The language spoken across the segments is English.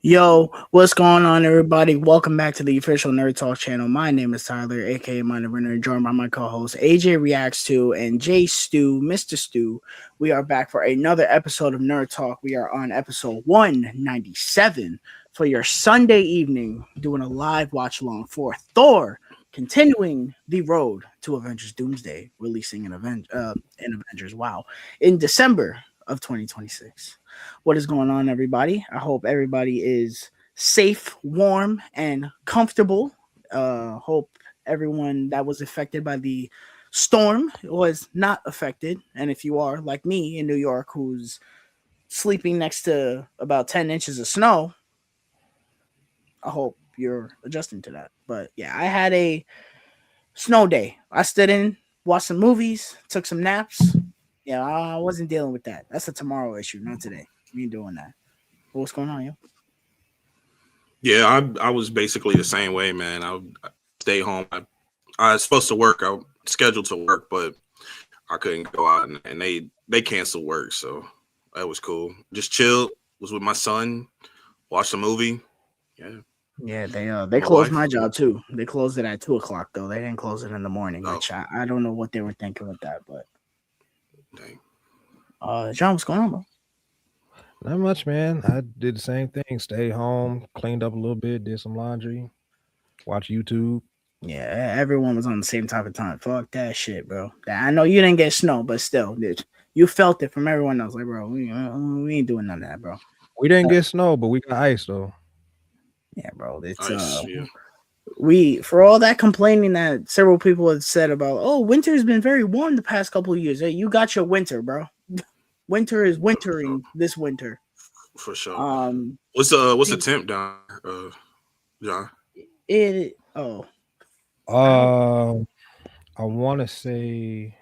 Yo, what's going on, everybody? Welcome back to the official Nerd Talk channel. My name is Tyler, aka My Nerd, joined by my co-host AJ Reacts to and Jay Stu, Mr. Stu. We are back for another episode of Nerd Talk. We are on episode 197 for your Sunday evening, doing a live watch along for Thor, continuing the road to Avengers Doomsday, releasing in Avengers Wow in December of 2026. What is going on, everybody? I hope everybody is safe, warm, and comfortable. Hope everyone that was affected by the storm was not affected. And if you are, like me in New York, who's sleeping next to about 10 inches of snow, I hope you're adjusting to that. But yeah, I had a snow day. I stood in, watched some movies, took some naps. Yeah, I wasn't dealing with that. That's a tomorrow issue, not today. We ain't doing that. What's going on, yo? Yeah, I was basically the same way, man. I stay home. I was supposed to work. I was scheduled to work, but I couldn't go out, and they canceled work, so that was cool. Just chilled. Was with my son. Watched a movie. Yeah, Yeah, they my closed my wife. job too. They closed it at 2 o'clock though. They didn't close it in the morning, Oh, which I don't know what they were thinking with that. But dang. John, what's going on, bro? Not much, man. I did the same thing. Stayed home, cleaned up a little bit, did some laundry, watch YouTube. Yeah, everyone was on the same type of time. Fuck that shit, bro. I know you didn't get snow, but still, dude, you felt it from everyone else. Like, bro, we ain't doing none of that, bro. We didn't get snow, but we got ice though. Yeah, bro. It's Nice. Yeah. we for all that complaining that several people have said about, oh, winter's been very warm the past couple of years. Hey, you got your winter, bro. Winter is wintering this winter. For sure. Um, What's the temp down, John? it oh Uh, I want to say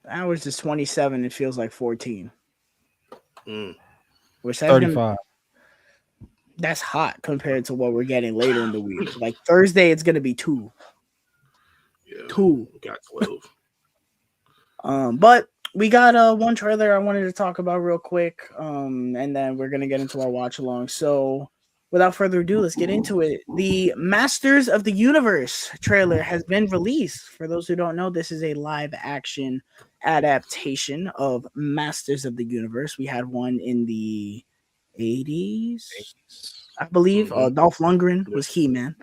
Ours is 27. It feels like 14, Mm, which 35. that's hot compared to what we're getting later in the week. Like Thursday, it's gonna be two. yeah, Two. we got 12. But we got one trailer I wanted to talk about real quick. And then we're gonna get into our watch along. So without further ado, let's get into it. The Masters of the Universe trailer has been released. For those who don't know, this is a live action adaptation of Masters of the Universe. We had one in the 80s, I believe. Mhm. Dolph Lundgren Yeah. was He-Man.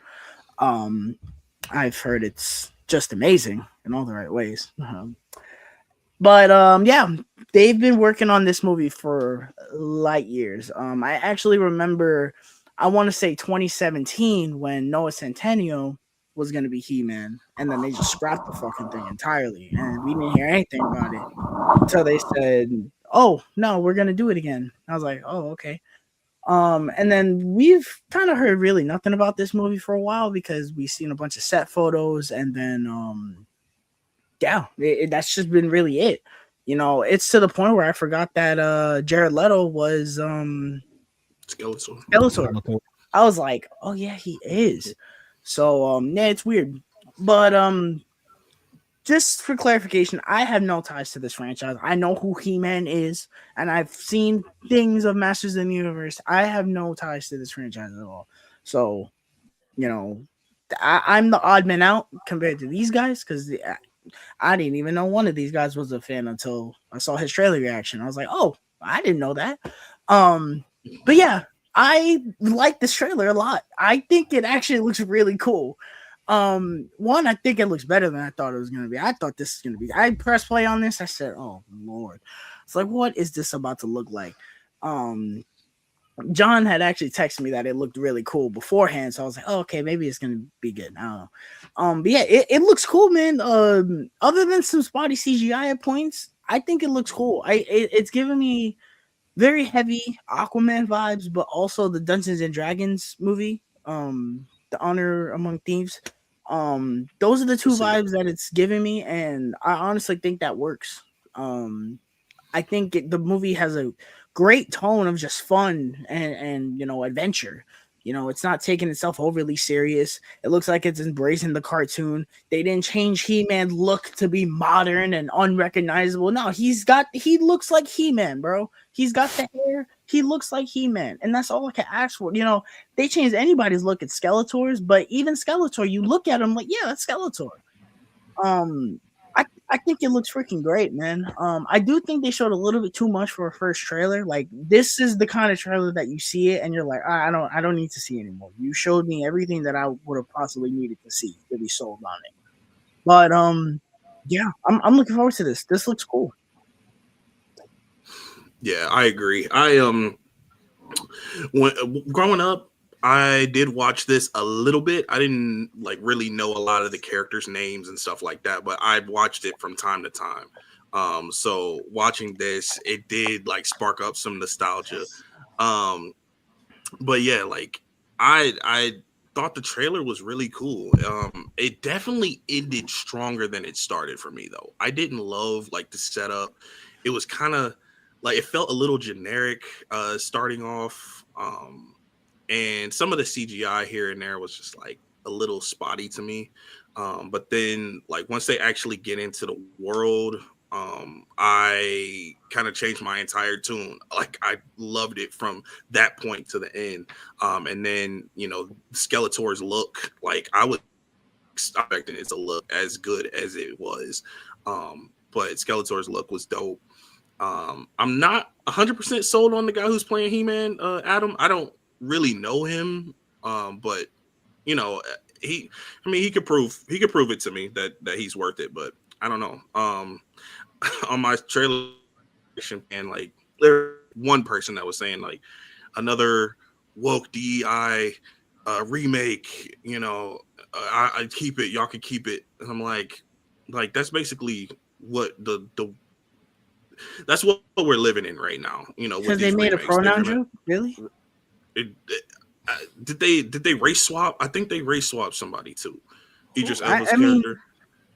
Um, I've heard it's just amazing in all the right ways. But yeah, they've been working on this movie for light years. I actually remember, I want to say 2017 when Noah Centineo was gonna be He-Man, and then they just scrapped the fucking thing entirely, and we didn't hear anything about it until they said, "Oh no, we're gonna do it again." I was like, "Oh, okay." And then we've kind of heard really nothing about this movie for a while because we've seen a bunch of set photos, and then yeah, that's just been really it. You know, it's to the point where I forgot that Jared Leto was Skeletor. Skeletor. I was like, oh yeah, he is. So yeah, it's weird. But just for clarification, I have no ties to this franchise. I know who He-Man is, and I've seen things of Masters of the Universe. I have no ties to this franchise at all. So, you know, I'm the odd man out compared to these guys because I didn't even know one of these guys was a fan until I saw his trailer reaction. I was like, oh, I didn't know that. But yeah, I like this trailer a lot. I think it actually looks really cool. One, I think it looks better than I thought it was gonna be. I thought this is gonna be. I pressed play on this. I said, "Oh Lord," it's like, what is this about to look like? Um, John had actually texted me that it looked really cool beforehand, so I was like, oh, okay, maybe it's gonna be good. I don't know. But yeah, it looks cool, man. Other than some spotty CGI at points, I think it looks cool. It's giving me very heavy Aquaman vibes, but also the Dungeons and Dragons movie, The Honor Among Thieves. Those are the two See, vibes that it's giving me, and I honestly think that works. I think the movie has a great tone of just fun and adventure. You know, it's not taking itself overly serious. It looks like it's embracing the cartoon. They didn't change He-Man look to be modern and unrecognizable. No, he looks like He-Man, bro. He's got the hair, He looks like He-Man, and that's all I can ask for. They changed anybody's look at Skeletor's, but even Skeletor, you look at him like, yeah, that's Skeletor. Um, I think it looks freaking great, man. I do think they showed a little bit too much for a first trailer. Like, this is the kind of trailer that you see it and you're like, I don't need to see anymore. You showed me everything that I would have possibly needed to see to be sold on it. But yeah, I'm looking forward to this. This looks cool. Yeah, I agree. When growing up, I did watch this a little bit. I didn't like really know a lot of the characters' names and stuff like that, but I watched it from time to time. So watching this, it did like spark up some nostalgia. Um, but yeah, like I thought the trailer was really cool. It definitely ended stronger than it started for me though. I didn't love like the setup. It was kind of like it felt a little generic starting off. And some of the CGI here and there was just like a little spotty to me. But then like once they actually get into the world, I kind of changed my entire tune. Like I loved it from that point to the end. And then Skeletor's look, like I was expecting it to look as good as it was. But Skeletor's look was dope. I'm not 100% sold on the guy who's playing He-Man, Adam. I don't really know him, but you know, he could prove it to me that he's worth it. But I don't know. On my trailer, and like there's one person that was saying like another woke DEI remake. I keep it. Y'all can keep it. And I'm like that's basically what the that's what we're living in right now. With Because they these made a remakes. pronoun joke? Really? Did they race swap? I think they race swapped somebody too. Idris I Elba's mean, character.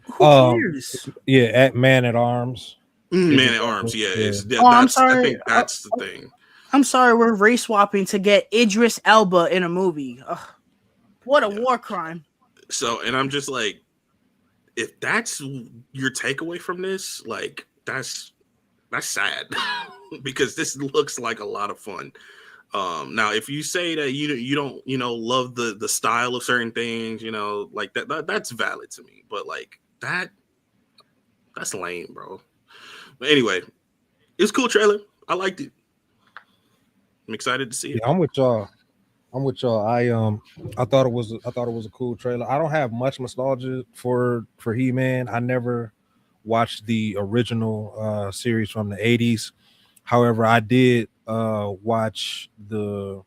who cares? Yeah, at Man at Arms. Man at Arms. Yeah, I'm that's. sorry. I think that's the thing. I'm sorry, we're race swapping to get Idris Elba in a movie. Ugh, what a war crime. So, and I'm just like, if that's your takeaway from this, like that's sad because this looks like a lot of fun. Now, if you say that you don't love the style of certain things, like that's valid to me. But like that's lame, bro. But anyway, it's a cool trailer. I liked it. I'm excited to see it. Yeah, I'm with y'all. I thought it was a cool trailer. I don't have much nostalgia for He-Man. I never watched the original series from the 80s. However, I did watch the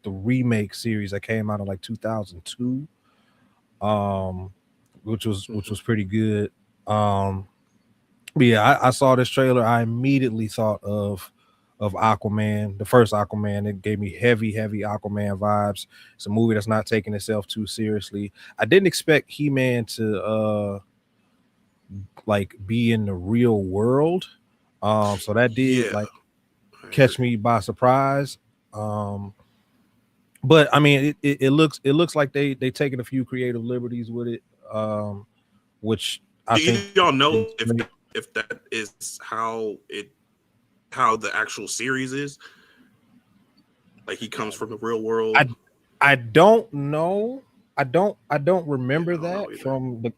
remake series that came out in like 2002, which was pretty good. But yeah, I saw this trailer. I immediately thought of Aquaman, the first Aquaman. It gave me heavy Aquaman vibes. It's a movie that's not taking itself too seriously. I didn't expect He-Man to like be in the real world. So that did catch me by surprise. But I mean, it looks like they taking a few creative liberties with it, which I think y'all know if that is how the actual series is. Like he comes from the real world. I don't know. I don't remember that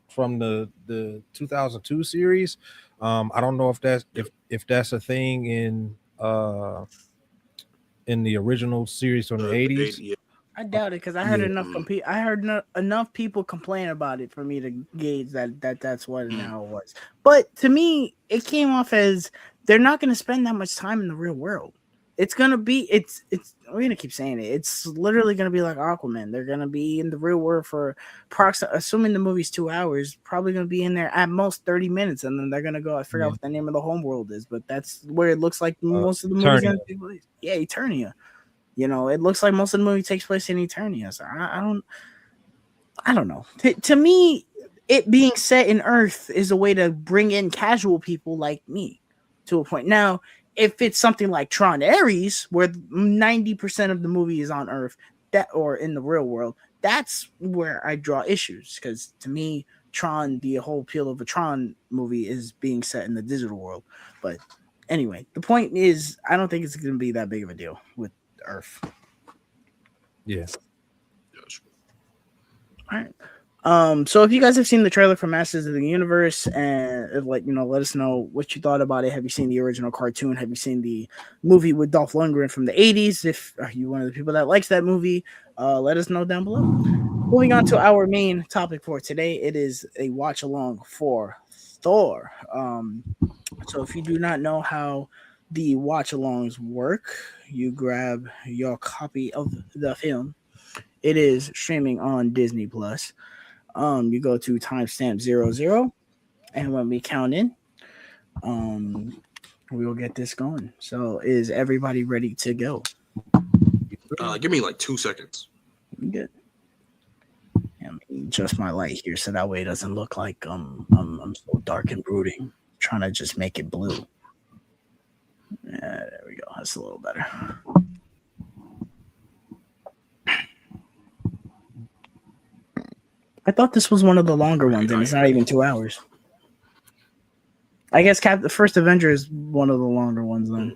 from the 2002 series. I don't know if that's a thing in the original series from the 80s. Yeah. I doubt it because I heard enough people complain about it for me to gauge that's what and how it was. But to me, it came off as they're not going to spend that much time in the real world. It's gonna be we're gonna keep saying it. It's literally gonna be like Aquaman. They're gonna be in the real world for assuming the movie's 2 hours, probably gonna be in there at most 30 minutes, and then they're gonna go. I forgot what the name of the home world is, but that's where it looks like most of the movie's gonna take place. Yeah, Eternia. It looks like most of the movie takes place in Eternia. So I don't know. To me, it being set in Earth is a way to bring in casual people like me to a point. Now, if it's something like Tron Ares, where 90% of the movie is on Earth, or in the real world, that's where I draw issues. Because to me, Tron, the whole appeal of a Tron movie is being set in the digital world. But Anyway, the point is, I don't think it's going to be that big of a deal with Earth. Yeah. Yes. All right. So if you guys have seen the trailer for Masters of the Universe, and let us know what you thought about it. Have you seen the original cartoon? Have you seen the movie with Dolph Lundgren from the '80s? If are you one of the people that likes that movie, let us know down below. Moving on to our main topic for today, it is a watch along for Thor. So if you do not know how the watch alongs work, you grab your copy of the film. It is streaming on Disney Plus. You go to timestamp 00, and when we count in, we will get this going. So, is everybody ready to go? Give me like 2 seconds. Good. Let me adjust my light here so that way it doesn't look like I'm so dark and brooding. I'm trying to just make it blue. There we go. That's a little better. I thought this was one of the longer ones, and it's not even 2 hours. I guess the first Avenger is one of the longer ones, then.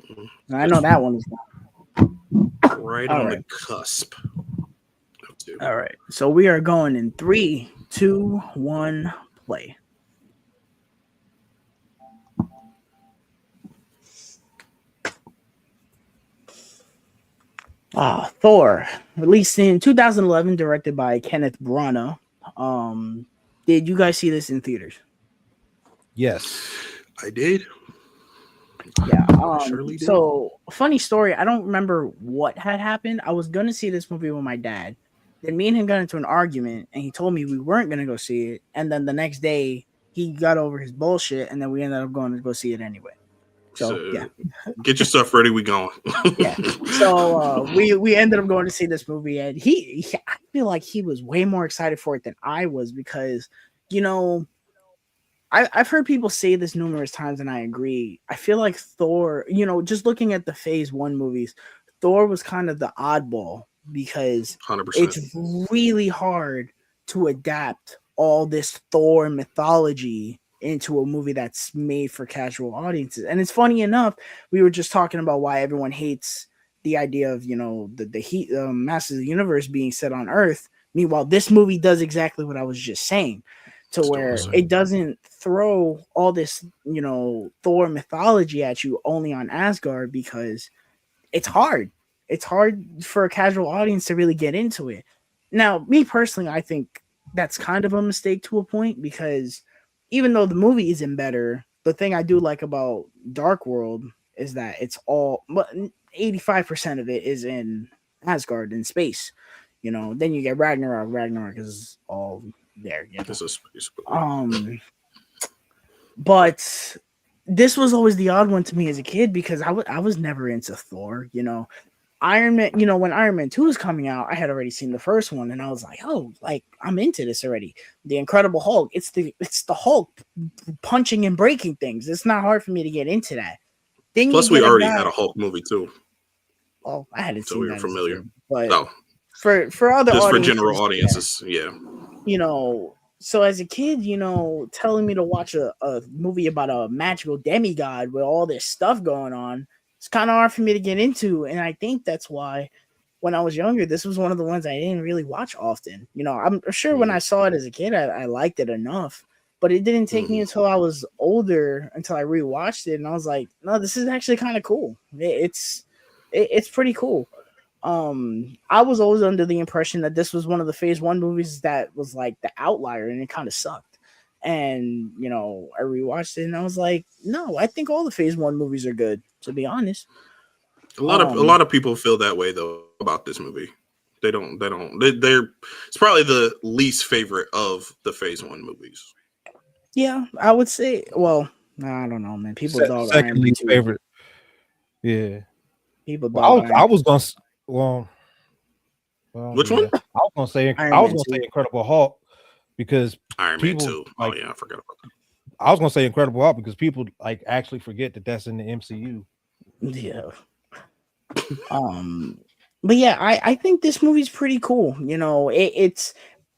I know that one is not. Right on the cusp. All right. So we are going in 3, 2, 1, play. Thor, released in 2011, directed by Kenneth Branagh. Did you guys see this in theaters? Yes, I did. Yeah. Surely did. So, funny story. I don't remember what had happened. I was gonna see this movie with my dad. Then me and him got into an argument, and he told me we weren't gonna go see it. And then the next day, he got over his bullshit, and then we ended up going to go see it anyway. So yeah, get your stuff ready. We going. Yeah. So we ended up going to see this movie, and I feel like he was way more excited for it than I was because, I've heard people say this numerous times, and I agree. I feel like Thor, just looking at the Phase 1 movies, Thor was kind of the oddball because 100%. It's really hard to adapt all this Thor mythology into a movie that's made for casual audiences. And it's funny enough, we were just talking about why everyone hates the idea of, the Masters of the Universe being set on Earth. Meanwhile, this movie does exactly what I was just saying. To where it doesn't throw all this, Thor mythology at you only on Asgard because it's hard. It's hard for a casual audience to really get into it. Now, me personally, I think that's kind of a mistake to a point because even though the movie isn't better, the thing I do like about Dark World is that it's all, but 85% of it is in Asgard in space. Then you get Ragnarok. Ragnarok is all there. This is space. But this was always the odd one to me as a kid because I was never into Thor. Iron Man. When Iron Man 2 was coming out, I had already seen the first one, and I was like, oh, like I'm into this already. The Incredible Hulk. It's the Hulk punching and breaking things. It's not hard for me to get into that. Then plus, we already had a Hulk movie too. Oh, I hadn't seen so we that. were familiar. But no. For other just audiences, for general audiences, yeah. So as a kid, telling me to watch a movie about a magical demigod with all this stuff going on, it's kind of hard for me to get into. And I think that's why when I was younger, this was one of the ones I didn't really watch often. I'm sure when I saw it as a kid, I liked it enough, but it didn't take me until I was older until I rewatched it. And I was like, no, this is actually kind of cool. It's pretty cool. I was always under the impression that this was one of the Phase 1 movies that was like the outlier and it kind of sucked. And, I rewatched it and I was like, no, I think all the Phase 1 movies are good, to be honest. A lot of people feel that way though about this movie. They're it's probably the least favorite of the Phase 1 movies. Yeah, I would say, well, I don't know, man. People dog second least favorite. Yeah. People dog I was gonna which one? I was gonna say Incredible Hulk because Iron Man 2. I forgot about that. I was gonna say Incredible Hulk because people like actually forget that's in the MCU. Yeah. But yeah, I think this movie's pretty cool. It's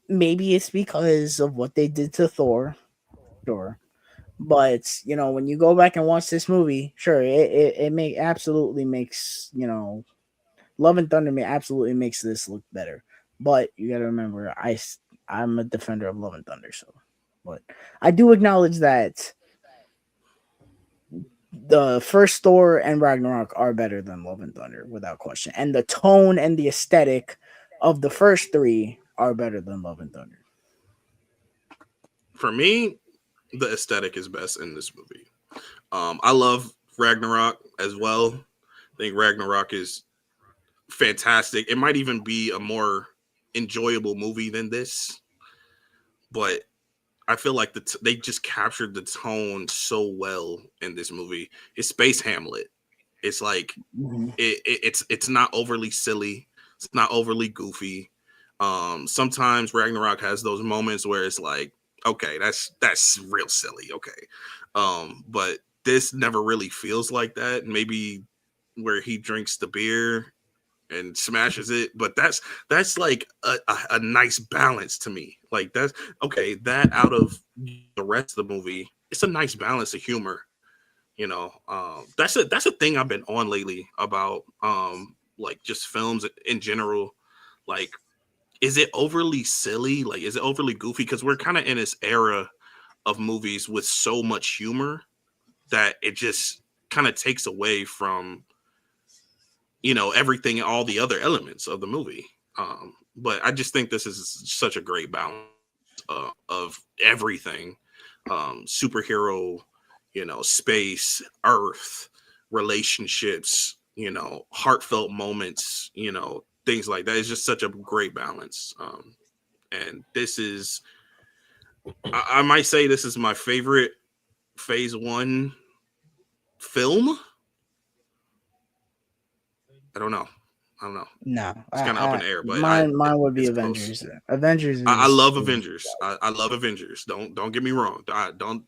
maybe it's because of what they did to Thor. Sure. But when you go back and watch this movie, sure, it make absolutely makes Love and Thunder absolutely makes this look better. But you got to remember, I'm a defender of Love and Thunder, so. But I do acknowledge that the first Thor and Ragnarok are better than Love and Thunder without question, and the tone and the aesthetic of the first three are better than Love and Thunder. For me, the aesthetic is best in this movie. I love Ragnarok as well. I think Ragnarok is fantastic. It might even be a more enjoyable movie than this, but I feel like they just captured the tone so well in this movie. It's Space Hamlet. It's like Mm-hmm. it's not overly silly. It's not overly goofy. Sometimes Ragnarok has those moments where it's like, okay, that's real silly. Okay, but this never really feels like that. Maybe where he drinks the beer and smashes it, but that's like a nice balance to me. Like that's okay. That out of the rest of the movie, it's a nice balance of humor. That's a thing I've been on lately about like just films in general. Like, is it overly silly? Like, is it overly goofy? Because we're kind of in this era of movies with so much humor that it just kind of takes away from everything, all the other elements of the movie. But I just think this is such a great balance of everything, superhero, space, Earth, relationships, heartfelt moments, things like that. It's just such a great balance. And this is, I might say, this is my favorite Phase One film. I don't know. I don't know. No, It's kind of up in the air, but mine would be it's close. Avengers. Avengers I is love Avengers. I love Avengers. Don't get me wrong. I'm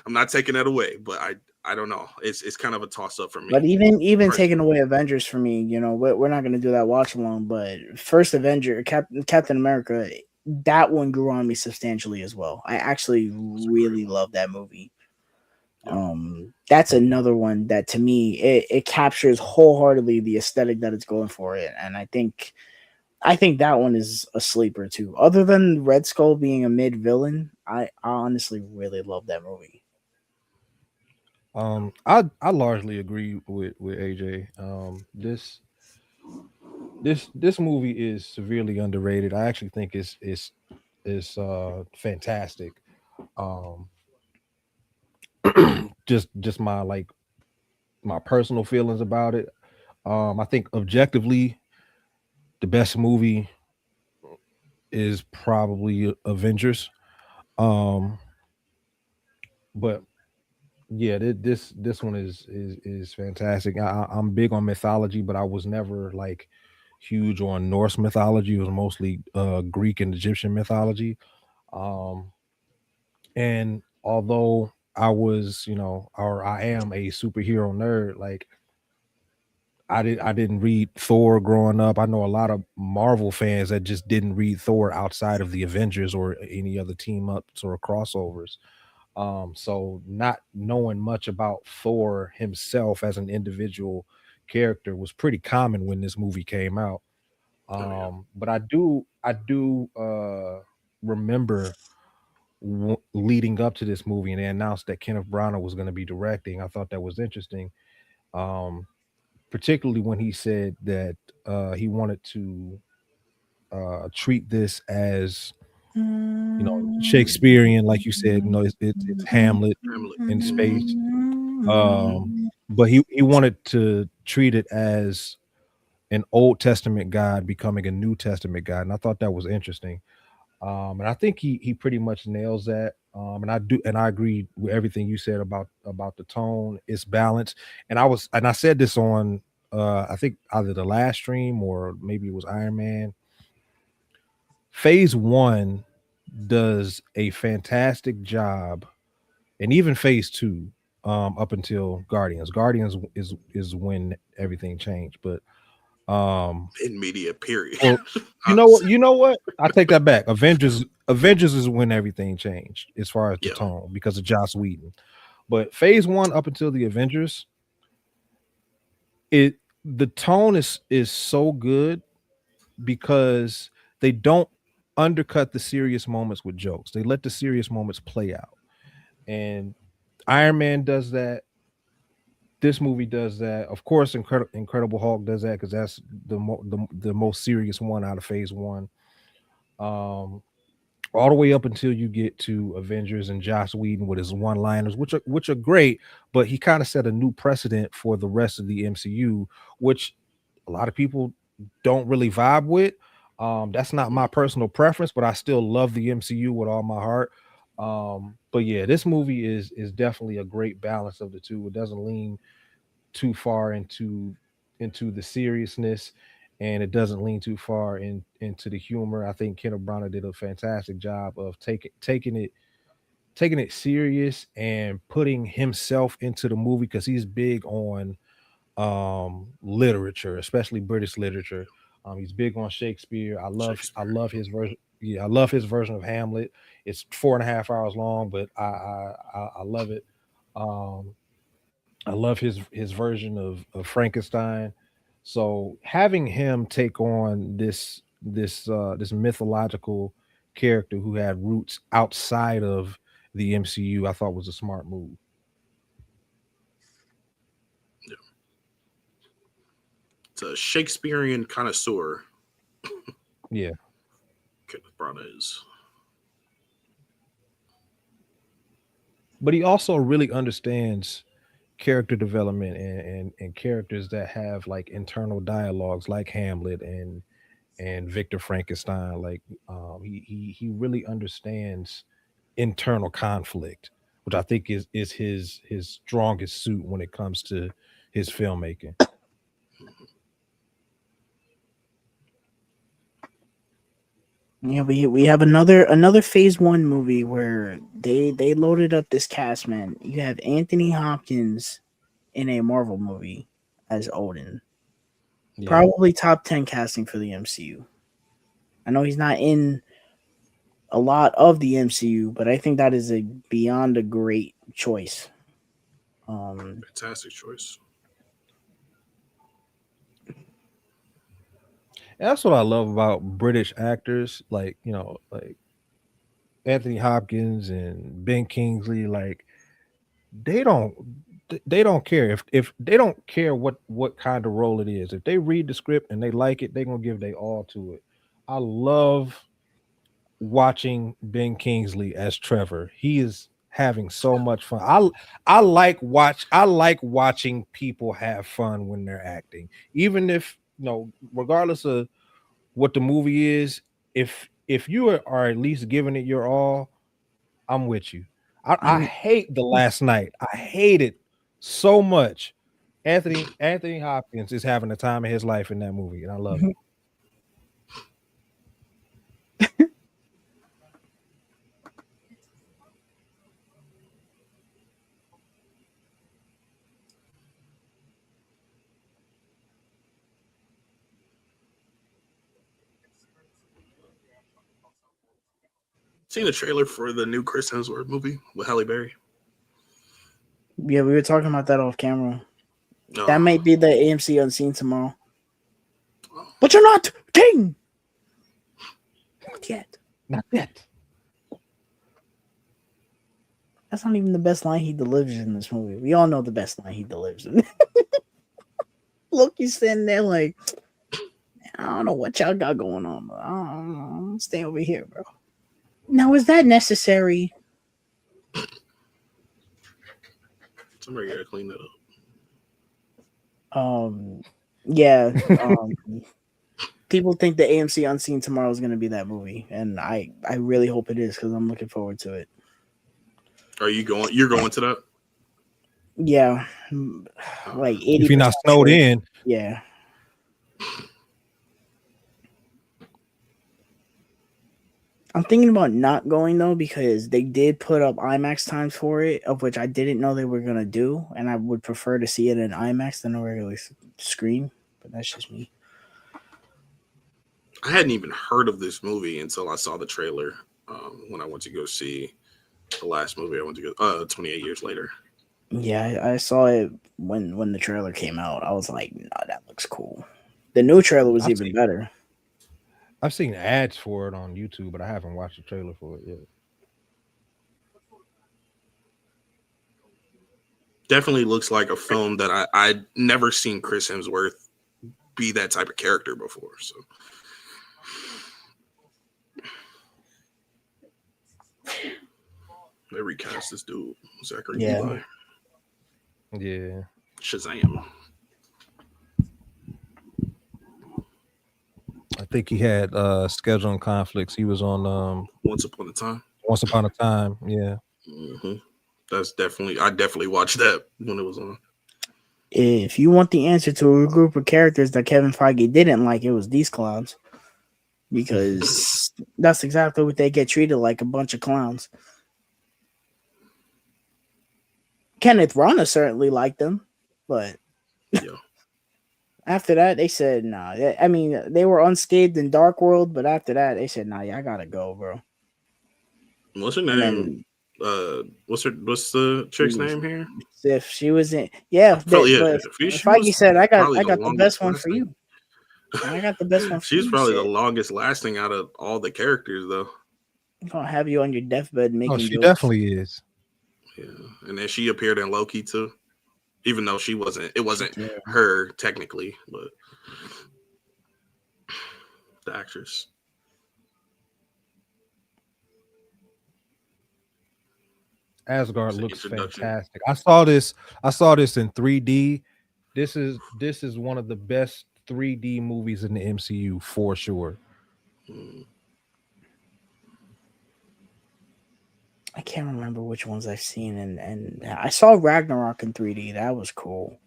not taking that away, but I don't know. It's kind of a toss up for But me. even Personally. taking away Avengers for me, we're not gonna do that watch along. But first Avenger, Captain America, that one grew on me substantially as well. I actually It's a great really one. love that movie. Yep. That's another one that to me it captures wholeheartedly the aesthetic that it's going for it, and I think that one is a sleeper too. Other than Red Skull being a mid villain, I honestly really love that movie. I largely agree with AJ. This movie is severely underrated. I actually think it's fantastic. Um, just my personal feelings about it. I think objectively the best movie is probably Avengers. Um, but yeah, this one is fantastic. I'm big on mythology, but I was never like huge on Norse mythology. It was mostly Greek and Egyptian mythology. Um, and although or I am a superhero nerd, like I didn't read Thor growing up. I know a lot of Marvel fans that just didn't read Thor outside of the Avengers or any other team ups or crossovers. So not knowing much about Thor himself as an individual character was pretty common when this movie came out. Oh yeah. But I do remember leading up to this movie, and they announced that Kenneth Branagh was going to be directing. I thought that was interesting, um, particularly when he said that he wanted to treat this as Shakespearean, like you said. It's Hamlet Hamlet. in Yeah. space. But he wanted to treat it as an Old Testament God becoming a New Testament God, and I thought that was interesting. And I think he pretty much nails that. And I agree with everything you said about the tone. It's balanced, and I said this on I think either the last stream or maybe it was Iron Man. Phase one does a fantastic job, and even phase two, up until Guardians. Guardians is when everything changed, but In media, period. Well, Honestly. you know what? I take that back. Avengers is when everything changed as far as the Yeah. tone because of Joss Whedon. But phase one up until the Avengers, the tone is so good because they don't undercut the serious moments with jokes. They let the serious moments play out. And Iron Man does that. This movie does that. Of course, Incredible Hulk does that because that's the most serious one out of phase one. Um, all the way up until you get to Avengers and Joss Whedon with his one-liners, which are great, but he kind of set a new precedent for the rest of the MCU, which a lot of people don't really vibe with. That's not my personal preference, but I still love the MCU with all my heart. But yeah, this movie is definitely a great balance of the two. It doesn't lean too far into the seriousness, and it doesn't lean too far into the humor. I think Kenneth Branagh did a fantastic job of taking it serious and putting himself into the movie because he's big on literature, especially British literature. He's big on Shakespeare. I Shakespeare. love his version. Yeah, I love his version of Hamlet. It's 4.5 hours long, but I love it. Um, I love his version of Frankenstein. So having him take on this mythological character who had roots outside of the MCU, I thought was a smart move. Yeah. It's a Shakespearean connoisseur. Yeah. Kenneth Branagh is. But he also really understands character development and characters that have like internal dialogues like Hamlet and Victor Frankenstein. Like he really understands internal conflict, which I think is his strongest suit when it comes to his filmmaking. Yeah, we have another phase one movie where they loaded up this cast, man. You have Anthony Hopkins in a Marvel movie as Odin. Yeah. Probably top 10 casting for the MCU. I know he's not in a lot of the MCU, but I think that is a beyond a great choice. Um, Fantastic choice. And that's what I love about British actors, like like Anthony Hopkins and Ben Kingsley. Like they don't they don't care if they don't care what kind of role it is. If they read the script and they like it, they're gonna give their all to it. I love watching Ben Kingsley as Trevor. He is having so much fun. I like watching people have fun when they're acting. Even if, regardless of what the movie is, if you are at least giving it your all, I'm with you. I I'm hate The Last Night. I hate it so much. Anthony Hopkins is having the time of his life in that movie, and I love it. Seen a trailer for the new Chris Hemsworth movie with Halle Berry. Yeah, we were talking about that off camera. No. That might be the AMC Unseen tomorrow. But you're not king. Not yet. Not yet. That's not even the best line he delivers in this movie. We all know the best line he delivers. Loki's standing there like, I don't know what y'all got going on, but I'm stay over here, bro. Now, is that necessary? Somebody gotta clean that up. Yeah. People think the AMC Unseen tomorrow is going to be that movie, and I really hope it is because I'm looking forward to it. Are you going? You're going to that? Yeah, like 80%. If you're not snowed in, yeah. I'm thinking about not going though because they did put up IMAX times for it, of which I didn't know they were gonna do, and I would prefer to see it in IMAX than a regular screen. But that's just me. I hadn't even heard of this movie until I saw the trailer when I went to go see the last movie I went to go 28 years later. Yeah, I saw it when the trailer came out. I was like, "Nah, that looks cool." The new trailer was I've even seen better. I've seen ads for it on YouTube, but I haven't watched the trailer for it yet. Definitely looks like a film that I'd never seen Chris Hemsworth be that type of character before. So they recast this dude, Zachary Yeah. Levi. Yeah. Shazam. I think he had scheduling conflicts. He was on Once Upon a Time. Once Upon a Time. Yeah. Mm-hmm. I definitely watched that when it was on. If you want the answer to a group of characters that Kevin Feige didn't like, it was these clowns. Because that's exactly what they get treated like, a bunch of clowns. Kenneth Branagh certainly liked them, but Yeah. after that, they said, nah. I mean, they were unscathed in Dark World, but after that, they said, nah, yeah, I gotta go, bro. What's her And name? What's the chick's then name here? if she was in, yeah, but She Feige was said, I probably got the the best longest one for lasting. you. I got the best one for She's you. probably the longest lasting out of all the characters, though. I'm gonna have you on your deathbed making Oh, she jokes. definitely is. Yeah, and then she appeared in Loki too, even though it wasn't Yeah. her technically, but the actress. Asgard It's an looks introduction. fantastic. I saw this in 3D. This is one of the best 3D movies in the MCU for sure. I can't remember which ones I've seen, and I saw Ragnarok in 3D. That was cool.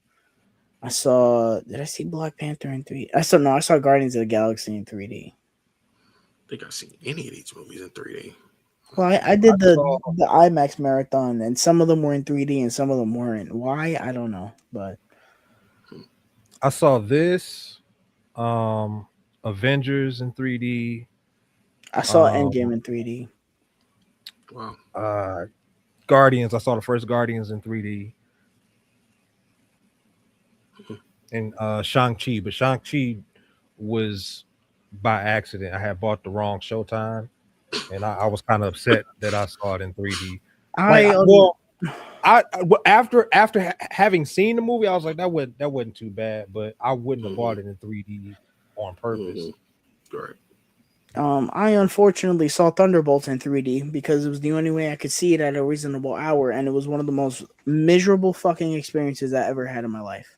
Did I see Black Panther in 3D? I saw Guardians of the Galaxy in 3D. I think I've seen any of these movies in 3D. Well, I did the IMAX marathon, and some of them were in 3D and some of them weren't. Why? I don't know, but I saw this Avengers in 3D. I saw Endgame in 3D. Wow. Guardians. I saw the first Guardians in 3D. And Shang-Chi, but Shang-Chi was by accident. I had bought the wrong Showtime, and I was kind of upset that I saw it in 3D. After having seen the movie, I was like, that wasn't too bad, but I wouldn't have bought it in 3D on purpose. Right. I unfortunately saw Thunderbolts in 3D because it was the only way I could see it at a reasonable hour, and it was one of the most miserable fucking experiences I ever had in my life.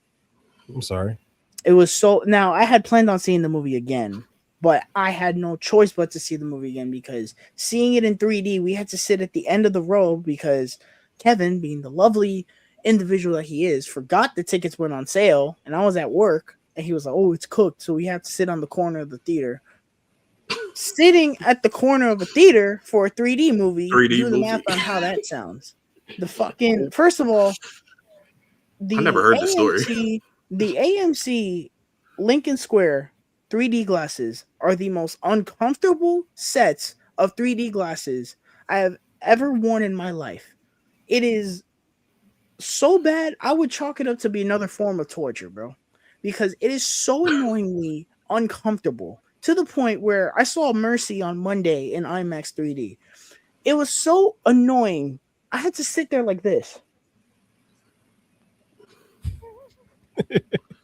I'm sorry. It was so. Now, I had planned on seeing the movie again, but I had no choice but to see the movie again because seeing it in 3D, we had to sit at the end of the row because Kevin, being the lovely individual that he is, forgot the tickets went on sale, and I was at work, and he was like, "Oh, it's cooked," so we had to sit on the corner of the theater. Sitting at the corner of a theater for a 3D movie, do the math on how that sounds. The fucking, first of all, I never heard the story. The AMC Lincoln Square 3D glasses are the most uncomfortable sets of 3D glasses I have ever worn in my life. It is so bad, I would chalk it up to be another form of torture, bro. Because it is so annoyingly uncomfortable to the point where I saw Mercy on Monday in IMAX 3D. It was so annoying. I had to sit there like this.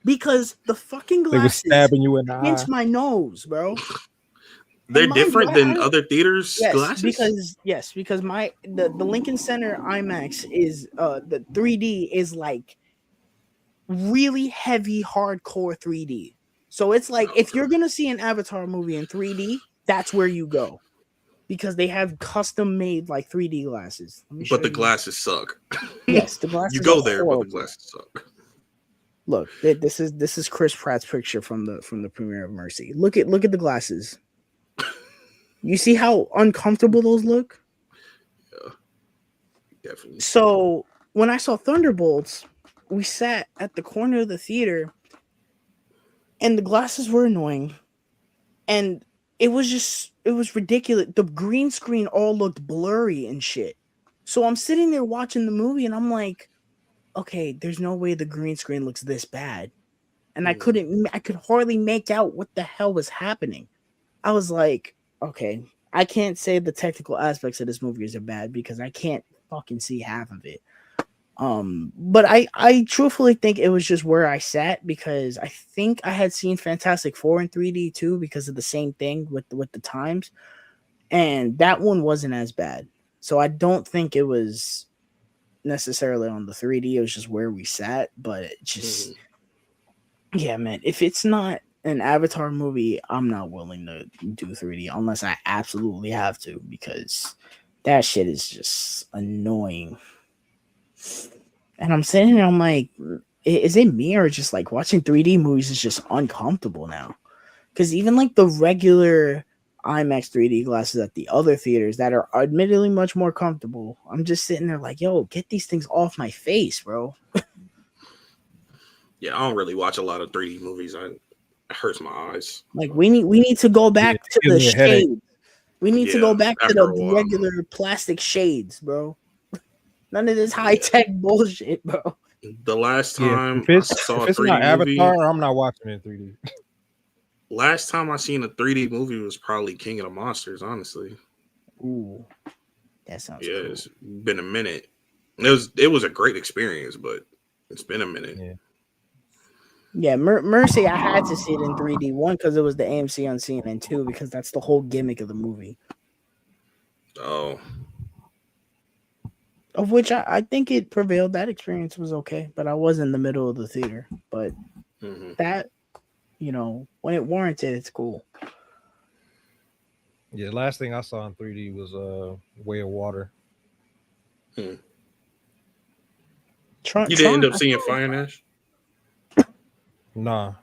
Because the fucking glasses They were stabbing you in the eye. my nose, bro. They're different than other theaters' glasses? Because the Lincoln Center IMAX is the 3D is like really heavy hardcore 3D. So it's like if you're gonna see an Avatar movie in 3D, that's where you go. Because they have custom made like 3D glasses. But the glasses suck. Yes, the glasses. You go there, but the glasses suck. Look, this is Chris Pratt's picture from the premiere of Mercy. Look at the glasses. You see how uncomfortable those look? Yeah, definitely. So when I saw Thunderbolts, we sat at the corner of the theater, and the glasses were annoying. and it was ridiculous. The green screen all looked blurry and shit. So I'm sitting there watching the movie, and I'm like, okay, there's no way the green screen looks this bad. And I could hardly make out what the hell was happening. I was like, okay, I can't say the technical aspects of this movie are bad because I can't fucking see half of it. But I truthfully think it was just where I sat because I think I had seen Fantastic Four in 3D too because of the same thing with the times, and that one wasn't as bad. So I don't think it was necessarily on the 3D. It was just where we sat, but it just yeah, man. If it's not an Avatar movie, I'm not willing to do 3D unless I absolutely have to because that shit is just annoying. And I'm sitting there, I'm like, is it me or just like watching 3D movies is just uncomfortable now? Because even like the regular IMAX 3D glasses at the other theaters that are admittedly much more comfortable, I'm just sitting there like, yo, get these things off my face, bro. Yeah, I don't really watch a lot of 3D movies. It hurts my eyes. Like we need to go back to give the me a headache. shades. We need to go back to after a the while. regular plastic shades, bro. None of this high tech bullshit, bro. The last Yeah, time if I saw a it's 3D not movie, Avatar, I'm not watching it in 3D. last time I seen a 3D movie was probably King of the Monsters. Honestly, Ooh, that sounds yeah, cool. it's been a minute. It was a great experience, but it's been a minute. Yeah. Yeah, Mercy, I had to see it in 3D. One, because it was the AMC Unseen, and two, because that's the whole gimmick of the movie. Oh, Of which I think it prevailed. That experience was okay, but I was in the middle of the theater. But that, when it warranted, it's cool. Yeah, the last thing I saw in 3D was Way of Water. You Tron, didn't end up seeing Fire and Ash? Nah.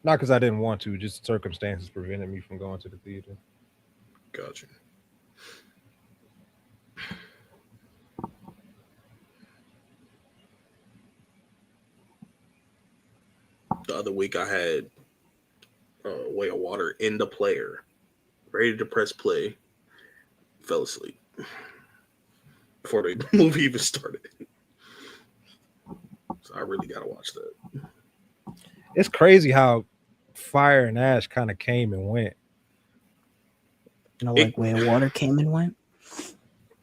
Not because I didn't want to, just circumstances prevented me from going to the theater. Gotcha. The other week I had Way of Water in the player, ready to press play, fell asleep before the movie even started. So I really gotta watch that. It's crazy how Fire and Ash kind of came and went. Way of Water came and went.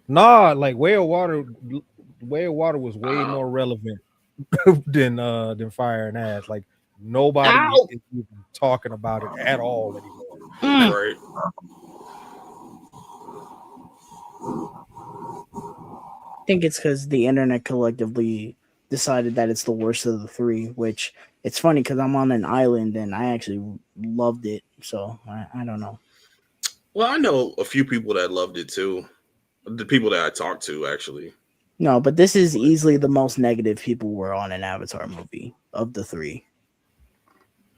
Nah, like Way of Water was way more relevant than Fire and Ash. Like nobody is even talking about it at all anymore. Right. I think it's because the internet collectively decided that it's the worst of the three, which it's funny because I'm on an island and I actually loved it. So I don't know. Well, I know a few people that loved it too. The people that I talked to, actually. No, but this is easily the most negative people were on an Avatar movie of the three.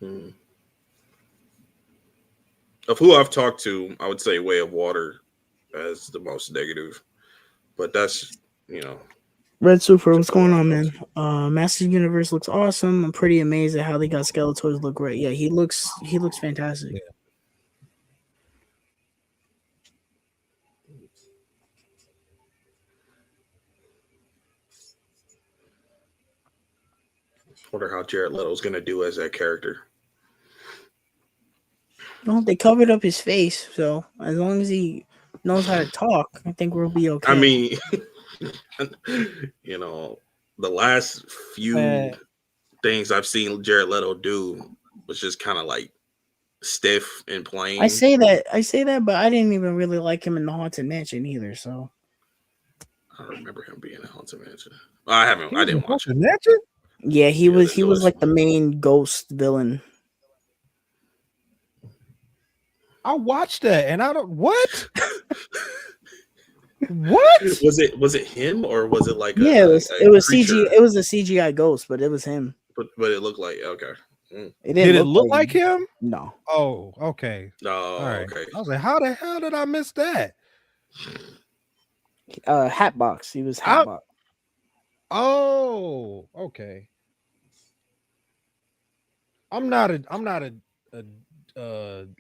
Of who I've talked to, I would say Way of Water as the most negative. But that's, Red Super, what's going on, man? Master Universe looks awesome. I'm pretty amazed at how they got Skeletors look great. Yeah, he looks fantastic. Yeah. Wonder how Jared Leto's gonna do as that character. Well, they covered up his face, so as long as he knows how to talk, I think we'll be okay. I mean, the last few things I've seen Jared Leto do was just kind of like stiff and plain. I say that, but I didn't even really like him in the Haunted Mansion either. So I don't remember him being in Haunted Mansion. I didn't watch it. Mansion? Yeah, he was like the main ghost villain. I watched that and I don't what? What was it him or was it like it was CG, it was a CGI ghost, but it was him. But it looked like okay. It did it look like him? No. Oh, okay. No, all right. Okay. I was like, how the hell did I miss that? Hatbox. He was Hatbox. Oh, okay. a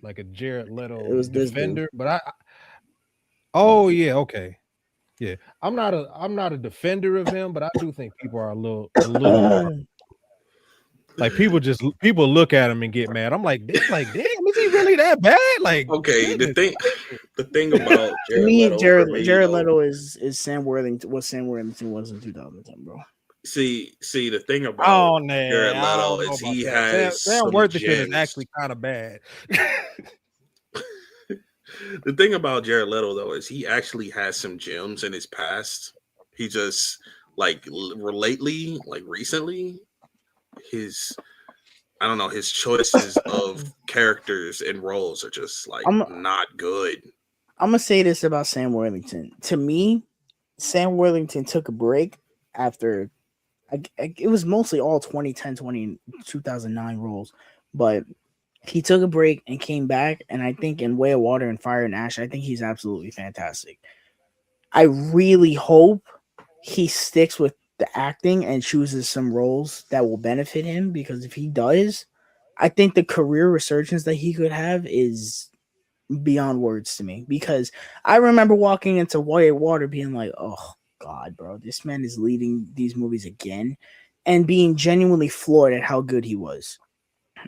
like a Jared It Leto was this dude. defender, but oh yeah, okay. Yeah. I'm not a defender of him, but I do think people are a little like people look at him and get mad. I'm like, damn, is he really that bad? Like, Okay, goodness gracious. the thing about To Jared me, Leto for me Jared though, Leto is Sam Worthington. What Sam Worthington was in 2010, bro. see, the thing about Oh man, Jared I Leto don't know is about he that. has Sam some Worthington is gems. actually kind of bad. The thing about Jared Leto though is he actually has some gems in his past. He just like lately, like recently, his I don't know, his choices of characters and roles are just like I'm not good. I'm gonna say this about Sam Worthington. To me, Sam Worthington took a break after it was mostly all 2010, 2009 roles, but he took a break and came back. And I think in Way of Water and Fire and Ash, I think he's absolutely fantastic. I really hope he sticks with the acting and chooses some roles that will benefit him, because if he does, I think the career resurgence that he could have is beyond words to me. Because I remember walking into White Water being like, oh God, bro, this man is leading these movies again, and being genuinely floored at how good he was.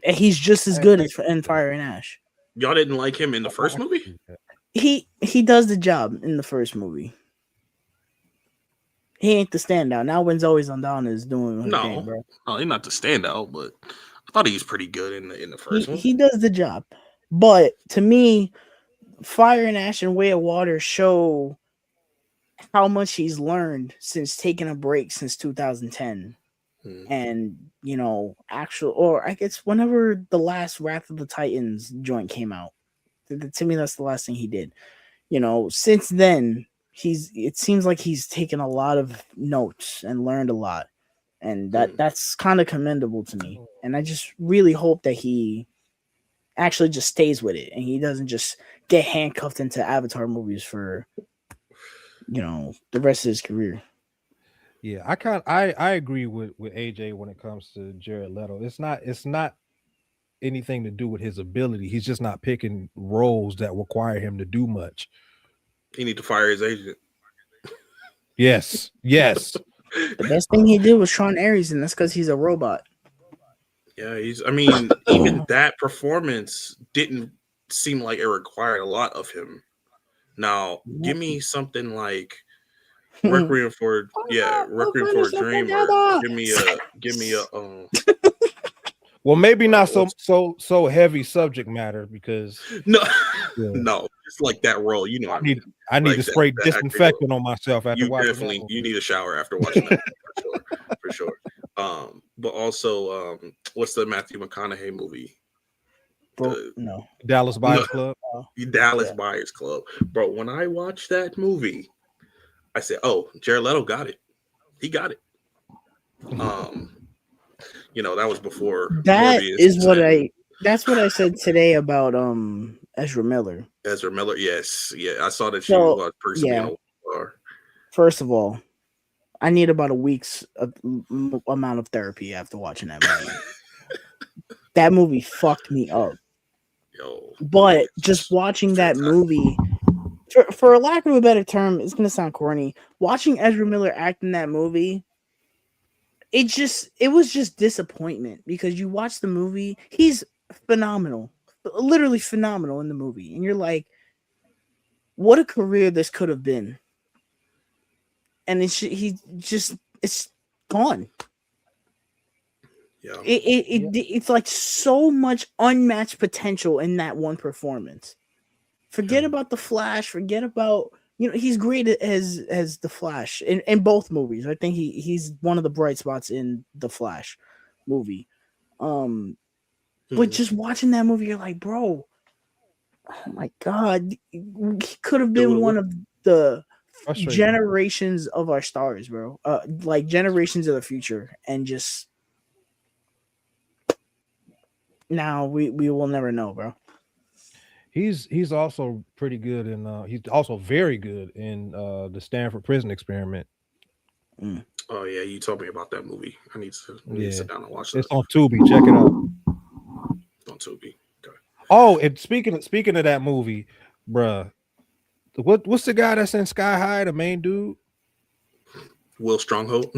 And he's just as good as in Fire and Ash. Y'all didn't like him in the first movie? He does the job in the first movie. He ain't the standout. Now when's always on down is doing her thing, bro. No, he's not the standout, but I thought he was pretty good in the first one. He does the job. But to me, Fire and Ash and Way of Water show how much he's learned since taking a break since 2010. And or I guess whenever the last Wrath of the Titans joint came out. To me, that's the last thing he did. Since then, it seems like he's taken a lot of notes and learned a lot. And that's kind of commendable to me. And I just really hope that he actually just stays with it and he doesn't just get handcuffed into Avatar movies for the rest of his career. Yeah, I agree with AJ when it comes to Jared Leto. It's not anything to do with his ability. He's just not picking roles that require him to do much. He need to fire his agent. Yes. The best thing he did was Sean Aries, and that's because he's a robot. Yeah, even that performance didn't seem like it required a lot of him. Now, give me something like Requiem for a Dream, or give me a Well, maybe not so heavy subject matter, because no, it's like that role. I need to spray disinfectant on myself after watching. You need a shower after watching that for sure. But also, what's the Matthew McConaughey movie? No, Dallas Buyers Club. Dallas Buyers Club, bro. When I watched that movie, I said, "Oh, Jared Leto got it. He got it." That was before. That's what I said today about Ezra Miller. Ezra Miller, yes, yeah. I saw that you was personally in a war. First of all, I need about a week's amount of therapy after watching that movie. That movie fucked me up. But just watching that movie, for lack of a better term, it's gonna sound corny. Watching Ezra Miller act in that movie, it was just disappointment, because you watch the movie, he's phenomenal, literally phenomenal in the movie, and you're like, what a career this could have been. And it's gone. Yeah. It's like so much unmatched potential in that one performance. Forget about the Flash. Forget about he's great as the Flash in both movies. I think he's one of the bright spots in the Flash movie. But just watching that movie, you're like, bro, oh my God, he could have been one of the generations of our stars, bro. Like generations of the future, and just now we will never know, bro. He's also pretty good he's also very good in the Stanford Prison Experiment. Oh yeah, you told me about that movie. I need to sit down and watch it. It's on Tubi. Check it out. Oh, and speaking of that movie, bruh, what's the guy that's in Sky High, the main dude? Will Stronghold.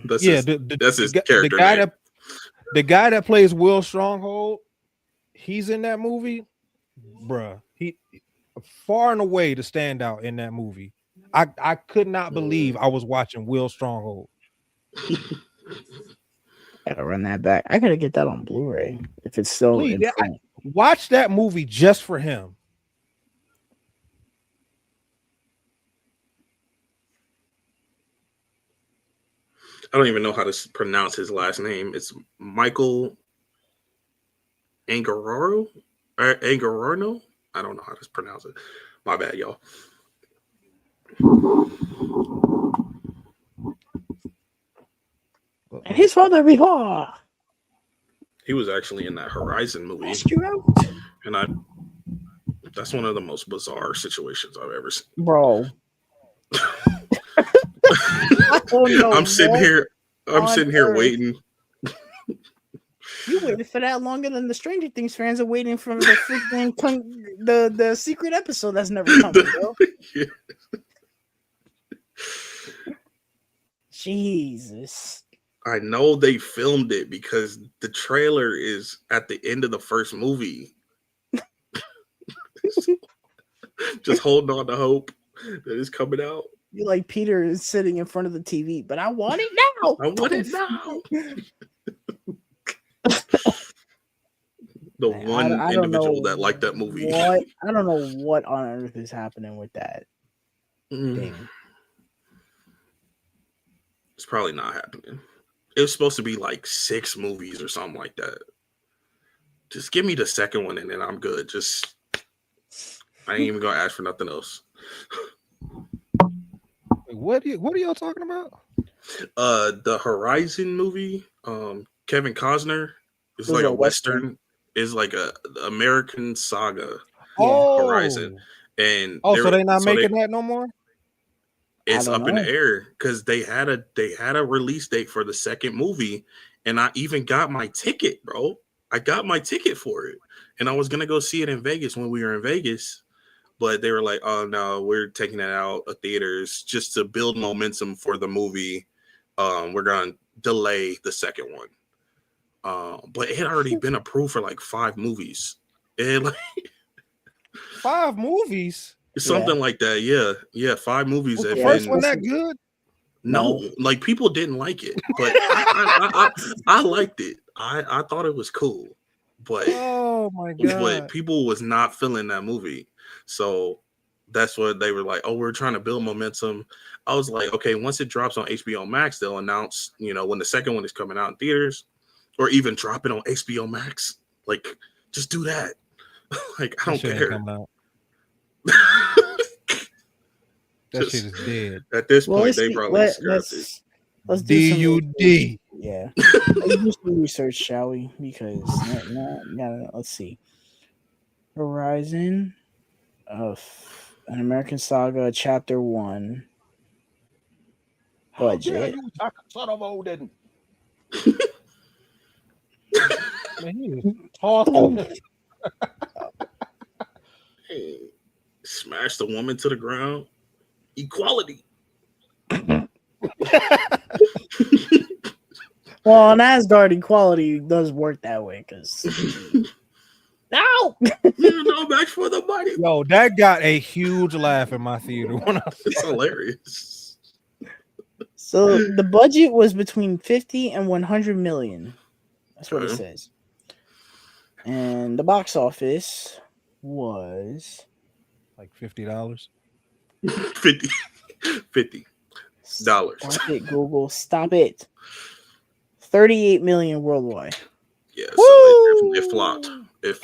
that's Yeah, his, that's his the character guy name. the guy that plays Will Stronghold, he's in that movie, bruh. He far and away the standout in that movie. I could not believe I was watching Will Stronghold. I gotta run that back. I gotta get that on Blu-ray if it's still Please, in yeah, print. watch that movie just for him. I don't even know how to pronounce his last name. It's Michael Angararo or Angarano. I don't know how to pronounce it. My bad, y'all. And his father before. He was actually in that Horizon movie, and that's one of the most bizarre situations I've ever seen. Bro. I'm sitting here waiting. You waited for that longer than the Stranger Things fans are waiting for the freaking the secret episode that's never coming, bro. Yeah. Jesus. I know they filmed it because the trailer is at the end of the first movie. Just holding on to hope that it's coming out. You like Peter is sitting in front of the TV, but I want it now. I want it now. The one individual that liked that movie. I don't know what on earth is happening with that thing. It's probably not happening. It was supposed to be like 6 movies or something like that. Just give me the second one and then I'm good. I ain't even gonna ask for nothing else. What are y'all talking about? The Horizon movie. Kevin Costner is like a Western. Is like a American saga. Horizon. And so they're not making that no more. It's up in the air because they had a release date for the second movie, and I even got my ticket, bro. I got my ticket for it, and I was gonna go see it in Vegas when we were in Vegas, but they were like, "Oh no, we're taking it out of theaters just to build momentum for the movie. We're gonna delay the second one." But it had already been approved for like 5 movies. It like 5 movies. Something like that, yeah. 5 movies. Was the first one that good? No, like people didn't like it, but I liked it. I thought it was cool, but oh my god, but people was not feeling that movie, so that's what they were like. Oh, we're trying to build momentum. I was like, okay, once it drops on HBO Max, they'll announce, when the second one is coming out in theaters, or even drop it on HBO Max. Like, just do that. Like, I don't care. That shit is dead. At this point, they probably scrapped it. Let's do some DUD. Yeah. Let's do some research, shall we? Because let's see. Horizon of an American Saga, Chapter 1. Budget. You son of Odin. Man, he is awesome. Hey, smash the woman to the ground. Equality. Well, on Asgard, equality does work that way because no, back for the money. Yo, that got a huge laugh in my theater when it's hilarious. So the budget was between 50 and 100 million. That's what it says. And the box office was like $50. $50. Stop it, Google. Stop it. 38 million worldwide. Yeah, so it flopped.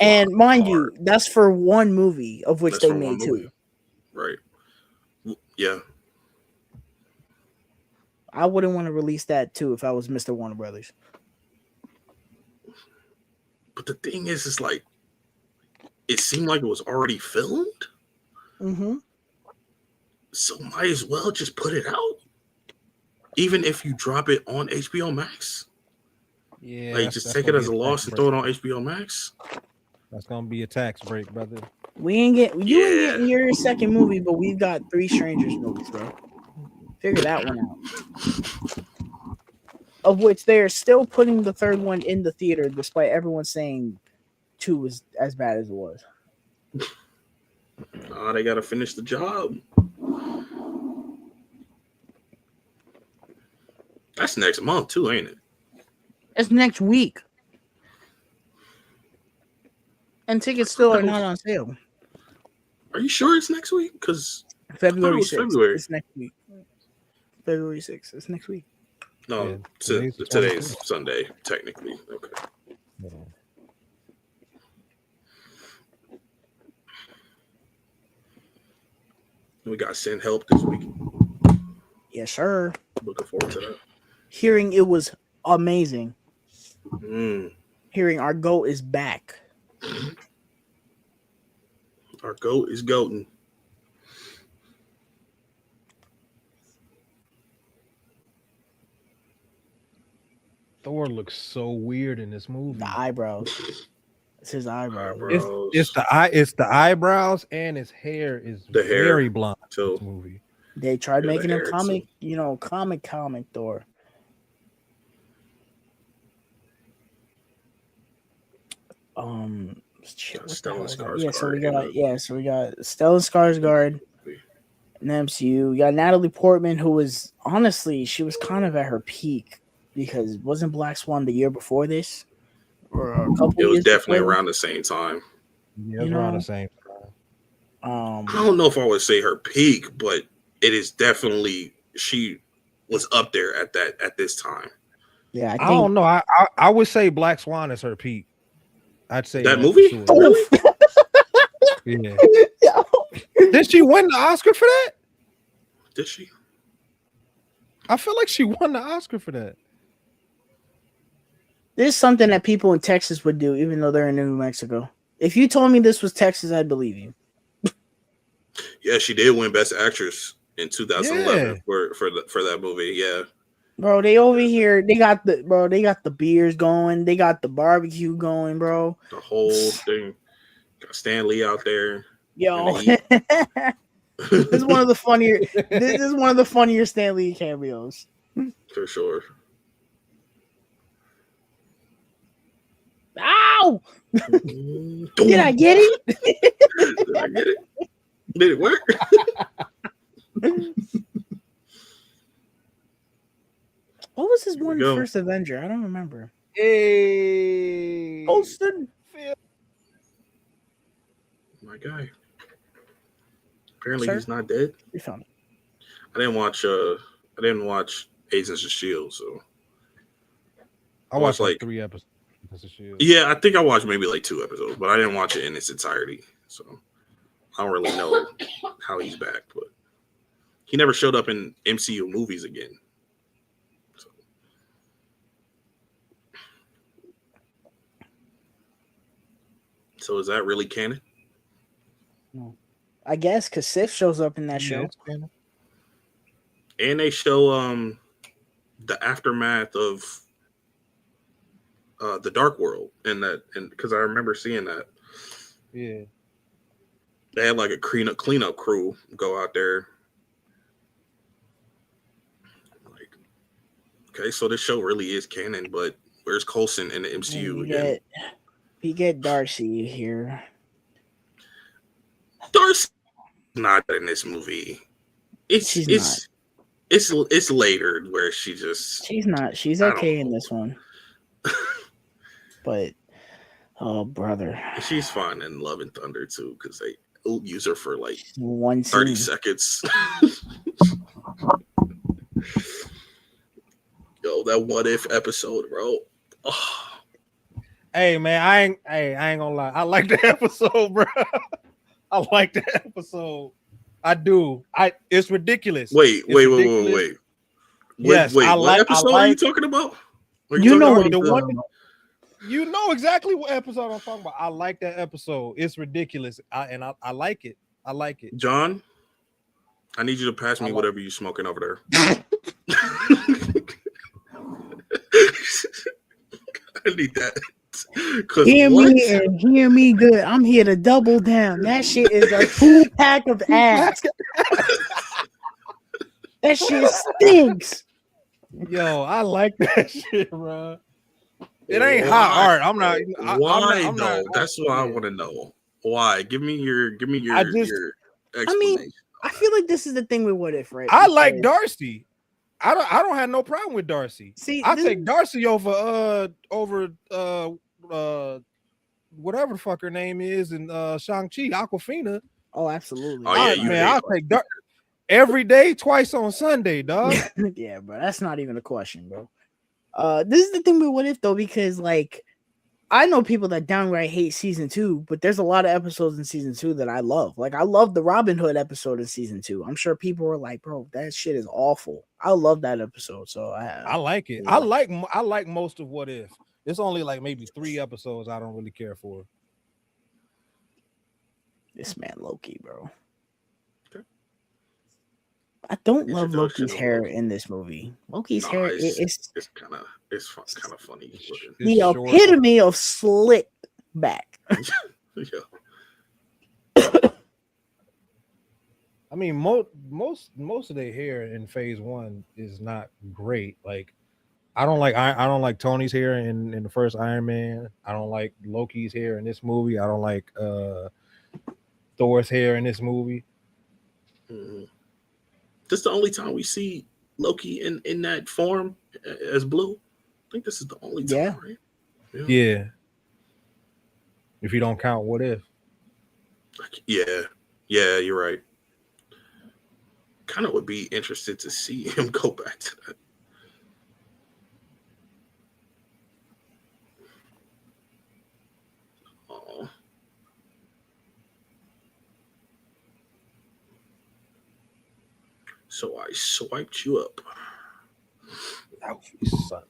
And mind you, that's for one movie of which they made 2. Right. Yeah. I wouldn't want to release that too if I was Mr. Warner Brothers. But the thing is like, it seemed like it was already filmed. Mm-hmm. So might as well just put it out. Even if you drop it on HBO Max. Yeah. Like, just take it as a loss and throw it on HBO Max. That's gonna be a tax break, brother. We ain't get you ain't Yeah. getting your second movie, but we've got 3 Strangers movies, bro. Figure that one out. Of which they're still putting the third one in the theater, despite everyone saying 2 was as bad as it was. Oh, they gotta finish the job. That's next month too, ain't it? It's next week. And tickets still are not on sale. Are you sure it's next week? Because February was 6th. February. It's next week. February 6th. It's next week. No, Yeah, today's today's the 25th. Sunday, technically. Okay. Yeah. We got Send Help this week. Yes, sir. Looking forward to that. Hearing it was amazing. Mm. Hearing our GOAT is back. Our GOAT is goating. Thor looks so weird in this movie. The eyebrows. It's his eyebrows. It's the eyebrows and his hair is very blonde in this movie. They tried making him comic, too. comic Thor. Shit, Stellan Skarsgård. Yeah, so we got Stellan Skarsgård in the MCU. We got Natalie Portman, who was honestly, she was kind of at her peak because wasn't Black Swan the year before this? Or a couple It was years definitely before around the same time. Yeah, it was around the same time. I don't know if I would say her peak, but it is definitely she was up there at this time. Yeah, I don't know. I would say Black Swan is her peak. I'd say that movie. Sure. Really? Yeah. Did she win the Oscar for that? Did she? I feel like she won the Oscar for that. This is something that people in Texas would do, even though they're in New Mexico. If you told me this was Texas, I'd believe you. Yeah, she did win Best Actress in 2011 for that movie. Yeah, bro, they over here. They got the beers going. They got the barbecue going, bro. The whole thing. Got Stan Lee out there. Yo, this is one of the funnier. This is one of the funnier Stan Lee cameos for sure. Ow! Did I get it? Did I get it? Did it work? What was his first Avenger? I don't remember. Hey, Colston. My guy. Apparently he's not dead. We found it. I didn't watch Agents of S.H.I.E.L.D., so I watched like 3 episodes. Yeah, I think I watched maybe like 2 episodes, but I didn't watch it in its entirety. So I don't really know how he's back, but he never showed up in MCU movies again. So is that really canon? No. I guess because Sif shows up in that show. And they show the aftermath of the Dark World and because I remember seeing that. Yeah. They had like a cleanup crew go out there. Like, okay, so this show really is canon, but where's Coulson in the MCU again? We get Darcy here. Darcy's not in this movie. It's later where she's not. She's okay in this one. But oh brother. She's fine in Love and Thunder too, because they use her for like 30 seconds. Yo, that What If episode, bro. Oh. Hey man, I ain't gonna lie. I like the episode, bro. I like the episode. I do. It's ridiculous. Wait. Yes, what episode are you talking about? You know the one. You know exactly what episode I'm talking about. I like that episode. It's ridiculous. I like it. I like it. John, I need you to pass me whatever you're smoking over there. I need that. Cause Hear what? me and hear me good. I'm here to double down. That shit is a 2-pack of ass. That shit stinks. Yo, I like that shit, bro. It ain't hot art. I'm not. Why I'm though? not. That's what I want to know. Why? Give me your I just. your I mean, explanation. I feel like this is the thing with What If, right? I like Because- Darcy. I don't have no problem with Darcy. See, I this take is- Darcy over whatever the fuck her name is in Shang-Chi, Aquafina. Oh, absolutely. Oh, yeah, I, you man, hate I'll take Darcy every day, twice on Sunday, dog. Yeah, bro. That's not even a question, bro. This is the thing with What If though, because like I know people that downright hate season 2, but there's a lot of episodes in season 2 that I love. Like I love the Robin Hood episode in season 2. I'm sure people were like, bro, that shit is awful. I love that episode. So I like it. Yeah. I like most of What If. It's only like maybe 3 episodes I don't really care for. this man Loki, bro. Okay. I don't love Introduction Loki's of hair Loki. in this movie. Loki's Nah, hair it's kind of funny looking. It's the short. epitome of slick back. Yeah. I mean, most of their hair in Phase 1 is not great. Like, I don't like Tony's hair in the first Iron Man. I don't like Loki's hair in this movie. I don't like Thor's hair in this movie. Mhm. This is the only time we see Loki in that form as blue. I think this is the only time, Yeah. right? Yeah. If you don't count What If. Yeah, you're right. Kind of would be interested to see him go back to that. Oh, so I swiped you up. Son.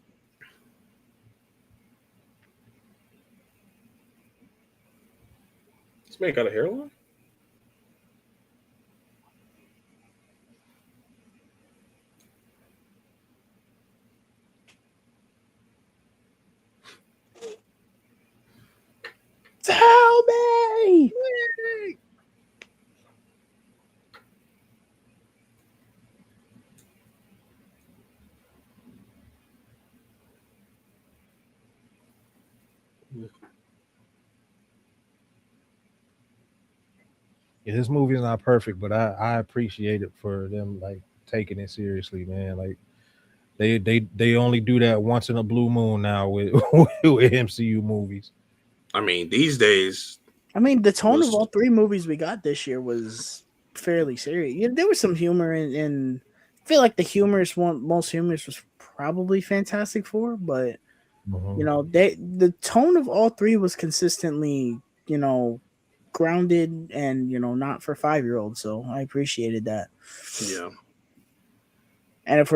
This man got a hairline? Tell me. Yeah, this movie is not perfect, but I appreciate it for them like taking it seriously, man. Like they only do that once in a blue moon now with MCU movies. I mean, these days, I mean, the tone Was- of all 3 movies we got this year was fairly serious. Yeah, there was some humor in I feel like most humorous was probably Fantastic Four, but you know, the tone of all 3 was consistently, you know, grounded and not for 5-year-olds. So I appreciated that. yeah. And if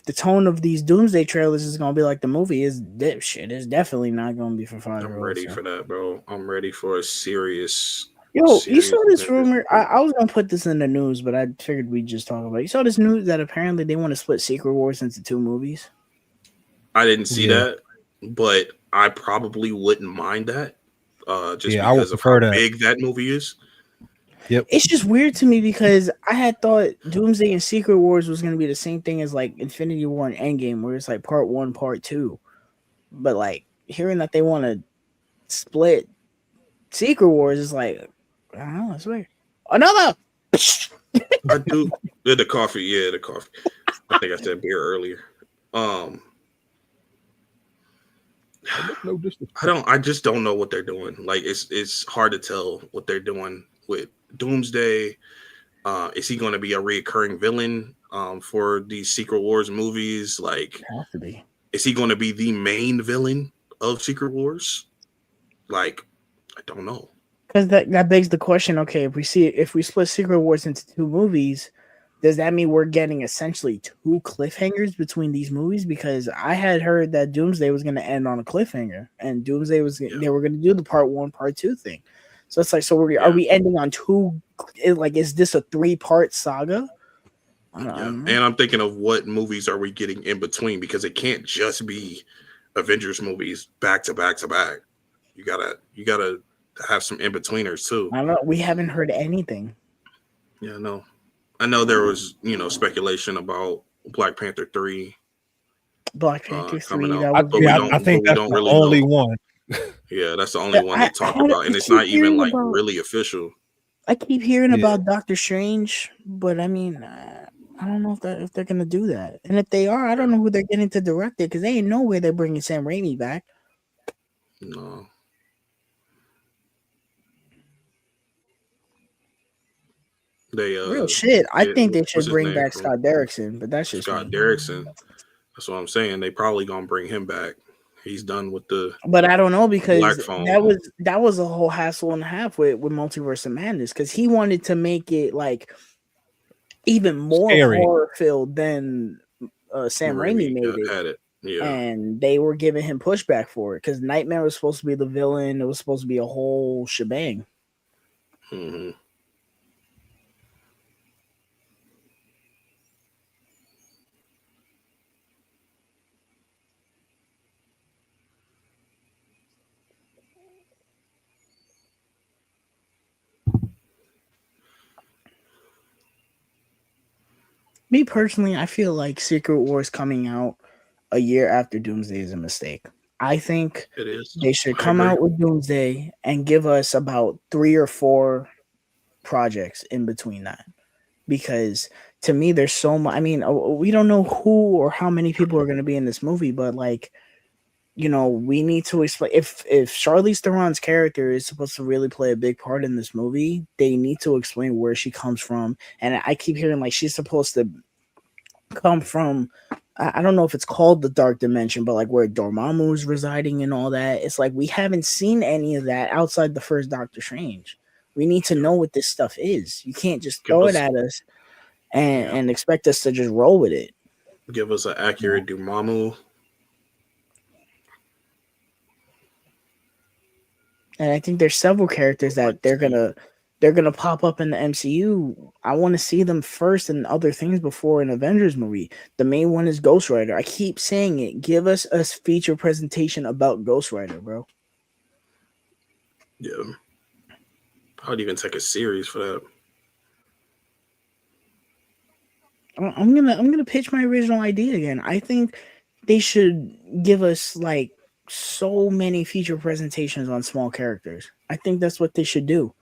the tone of these Doomsday trailers is gonna be like the movie, is definitely not gonna be for 5-year-olds. I'm ready for that, bro. I'm ready for a serious. Yo, you serious saw this Avengers rumor? movie. I was gonna put this in the news, but I figured we'd just talk about it. You saw this news that apparently they want to split Secret Wars into 2 movies. I didn't see Yeah. that, but I probably wouldn't mind that. Just Yeah, I would because of prefer how that. big that movie is. It's just weird to me because I had thought Doomsday and Secret Wars was gonna be the same thing as like Infinity War and Endgame, where it's like part 1, part 2. But like hearing that they want to split Secret Wars is like, I don't know, it's weird. Another. I do. The coffee, yeah, the coffee. I think I said beer earlier. No disrespect. I just don't know what they're doing. Like it's hard to tell what they're doing with Doomsday. Is he going to be a reoccurring villain for these Secret Wars movies? Like, Has to be. is he going to be the main villain of Secret Wars? Like, I don't know. Because that begs the question. Okay, if we split Secret Wars into 2 movies, does that mean we're getting essentially 2 cliffhangers between these movies? Because I had heard that Doomsday was going to end on a cliffhanger, and Doomsday they were going to do the part 1, part 2 thing. So it's like, are we ending on 2? Like, is this a 3-part saga? And I'm thinking of what movies are we getting in between, because it can't just be Avengers movies back to back to back. You gotta have some in betweeners too. I don't know. We haven't heard anything. Yeah, no. I know there was, speculation about Black Panther 3 Black Panther coming 3. out, That I, was but we yeah, gonna I don't be. but think we that's don't the really only know. one. Yeah, that's the only one they talked about, and it's keep not even hearing like about. really official. I keep hearing Yeah, about Doctor Strange, but I mean, I don't know if they're gonna do that. And if they are, I Yeah, don't know who they're getting to direct it because they ain't no way they're bringing Sam Raimi back. no, they Real shit. I get think they what's should his bring name back from Scott Derrickson, but that's just Scott me. Derrickson. That's what I'm saying. They probably gonna bring him back. He's done with the But I don't know black because phone. that was a whole hassle and a half with Multiverse of Madness because he wanted to make it like even more scary. horror filled than Sam Raimi Raimi made it. had it. Yeah. And they were giving him pushback for it because Nightmare was supposed to be the villain. It was supposed to be a whole shebang. hmm Me personally, I feel like Secret Wars coming out a year after Doomsday is a mistake. I think It is. they should I come agree. out with Doomsday and give us about 3 or 4 projects in between that. Because to me, there's so much. I mean, we don't know who or how many people are going to be in this movie, but like, we need to explain if Charlize Theron's character is supposed to really play a big part in this movie, they need to explain where she comes from. And I keep hearing like she's supposed to come from I don't know if it's called the dark dimension, but like where Dormammu is residing and all that. It's like we haven't seen any of that outside the first Doctor Strange. We need to Yeah. know what this stuff is. You can't just Give throw it us at us yeah. and expect us to just roll with it. Give us an accurate Dormammu. And I think there's several characters Would like that to see. they're gonna pop up in the MCU. I want to see them first in other things before an Avengers movie. The main one is Ghost Rider. I keep saying it. Give us a feature presentation about Ghost Rider, bro. Yeah. I'd even take a series for that. I'm gonna pitch my original idea again. I think they should give us like so many feature presentations on small characters. I think that's what they should do,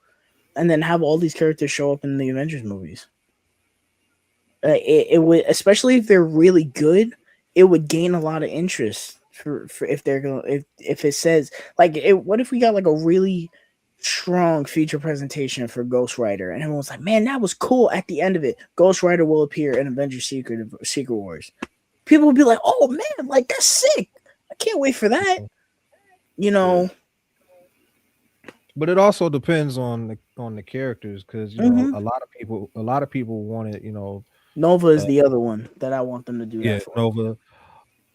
and then have all these characters show up in the Avengers movies. It would, especially if they're really good, it would gain a lot of interest for if they're going if it says like what if we got like a really strong feature presentation for Ghost Rider and everyone's like, man, that was cool. At the end of it, Ghost Rider will appear in Avengers Secret Wars. People would be like, oh man, like that's sick. I can't wait for that. You Hmm. know, But it also depends on the characters because hmm a lot of people wanted Nova is uh, the other one that I want them to do yeah, that for. Nova.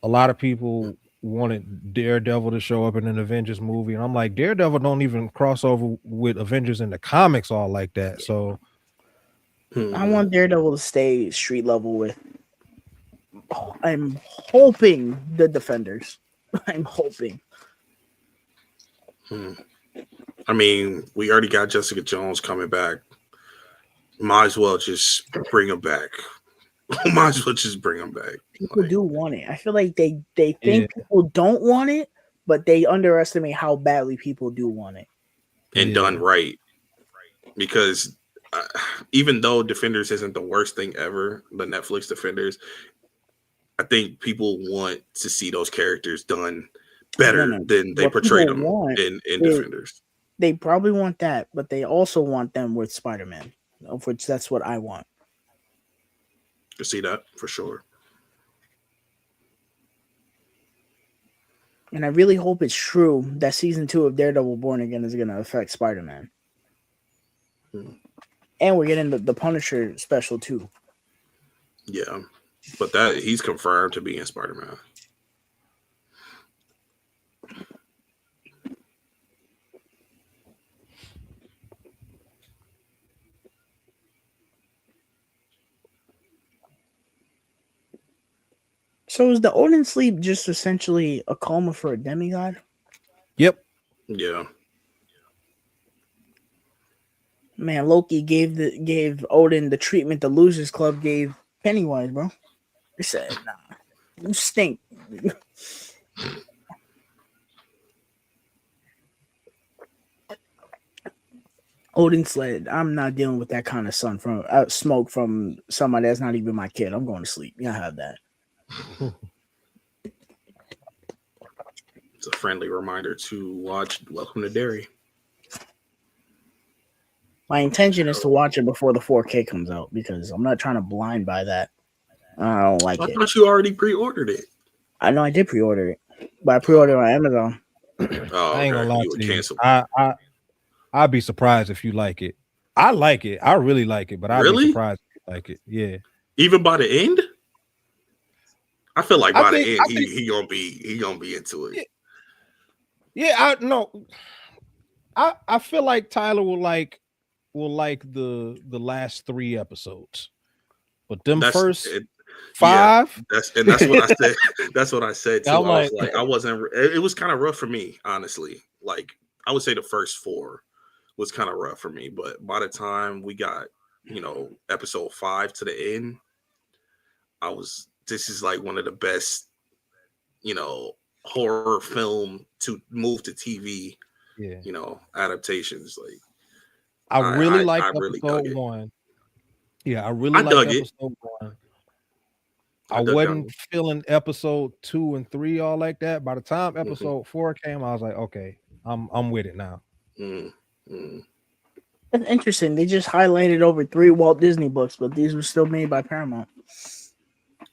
A lot of people wanted Daredevil to show up in an Avengers movie, and I'm like, Daredevil don't even cross over with Avengers in the comics all like that. So I hmm want Daredevil to stay street level with. I'm hoping the Defenders. I'm hoping. hmm I mean, we already got Jessica Jones coming back. Might as well just bring him back. Might as well just bring him back. People Like, do want it. I feel like they yeah, think people don't want it, but they underestimate how badly people do want it. and done yeah, right. Because uh, even though Defenders isn't the worst thing ever, the Netflix Defenders, I think people want to see those characters done No, better no. than they What portrayed people them want in is Defenders. they probably want that, but they also want them with Spider-Man, of which that's what I want. You see that for sure. And I really hope it's true that season 2 of Daredevil Born Again is going to affect Spider-Man. Hmm. And we're getting the Punisher special too. Yeah, but that he's confirmed to be in Spider Man. So is the Odin sleep just essentially a coma for a demigod? Yep. Yeah. Man, Loki gave Odin the treatment the Losers Club gave Pennywise, bro. They said, "Nah, you stink." Odin said, "I'm not dealing with that kind of smoke from somebody that's not even my kid. I'm going to sleep. Yeah, I have that." It's a friendly reminder to watch Welcome to Derry. My intention is to watch it before the 4K comes out because I'm not trying to blind by that. I don't like I it. thought you already pre-ordered it. I know I did pre-order it, but I pre-ordered it on Amazon. Oh, I ain't gonna okay. lie You would to you. cancel. I'd be surprised if you like it. I like it. I really like it, but I'd be Really? surprised if you like it. Yeah. Even by the end? I feel like I by think the end he gonna be into it. yeah, I no. I feel like Tyler will like the last 3 episodes. But them That's first it, 5, that's what I said. That's what I said too. I'm I was like, like, I wasn't. It was kind of rough for me, honestly. Like I would say the first 4 was kind of rough for me, but by the time we got episode 5 to the end, I was. This is like one of the best horror film to move to TV yeah. adaptations. Like I really like I really dug episode it. 1. Yeah, I really I liked dug it. episode 1. I I dug wasn't feeling episode 2 and 3 all like that. By the time Mm-hmm. episode 4 came, I was like, okay, I'm with it now. Mm-hmm. That's interesting. They just highlighted over 3 Walt Disney books, but these were still made by Paramount.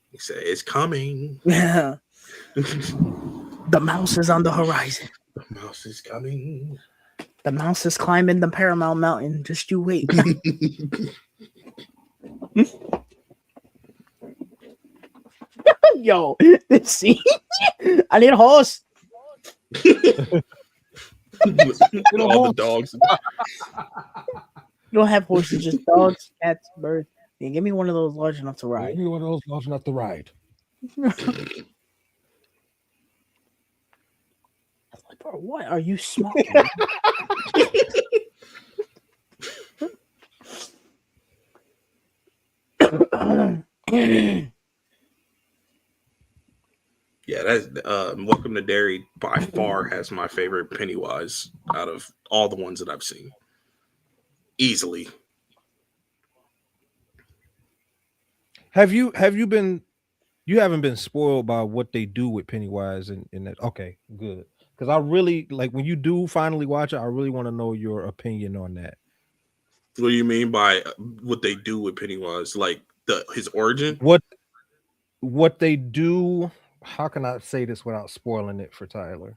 He said it's coming. Yeah. The mouse is on the horizon. The mouse is coming. The mouse is climbing the Paramount Mountain. Just you wait. Yo, this scene. I need a horse. All the dogs. You don't have horses, just dogs, cats, birds. Yeah, give me one of those large enough to ride. Give me one of those large enough to ride. Bro, what are you smoking? Yeah, that's Welcome to Derry by far has my favorite Pennywise out of all the ones that I've seen. Easily. Have you been you haven't been spoiled by what they do with Pennywise in that? Okay, good. Because I really like when you do finally watch it, I really want to know your opinion on that. What do you mean by what they do with Pennywise? Like his origin? What they do? How can I say this without spoiling it for Tyler?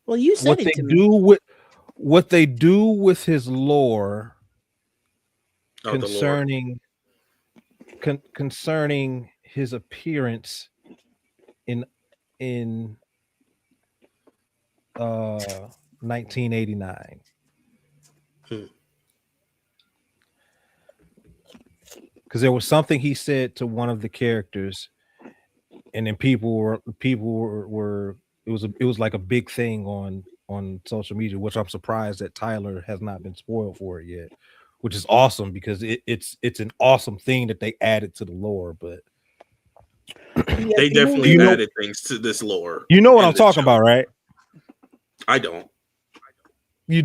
Well, you said it to me. What they do with his lore The lore. concerning his appearance in 1989. Because there was something he said to one of the characters, and then people were it was like a big thing on social media, which I'm surprised that Tyler has not been spoiled for it yet, which is awesome because it's an awesome thing that they added to the lore. But they definitely added things to this lore. You know what I'm talking about, right? I don't. You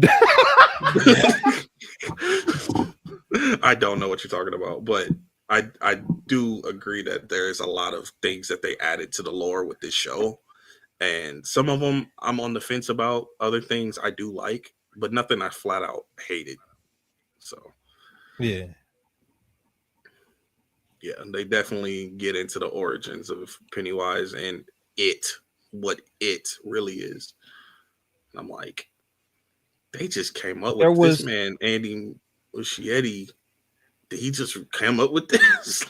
I don't know what you're talking about, but I do agree that there's a lot of things that they added to the lore with this show, and some of them I'm on the fence about. Other things I do like, but nothing I flat out hated. So yeah, they definitely get into the origins of Pennywise and what it really is. And I'm like, they just came up with this man, Andy Muschietti. He just came up with this,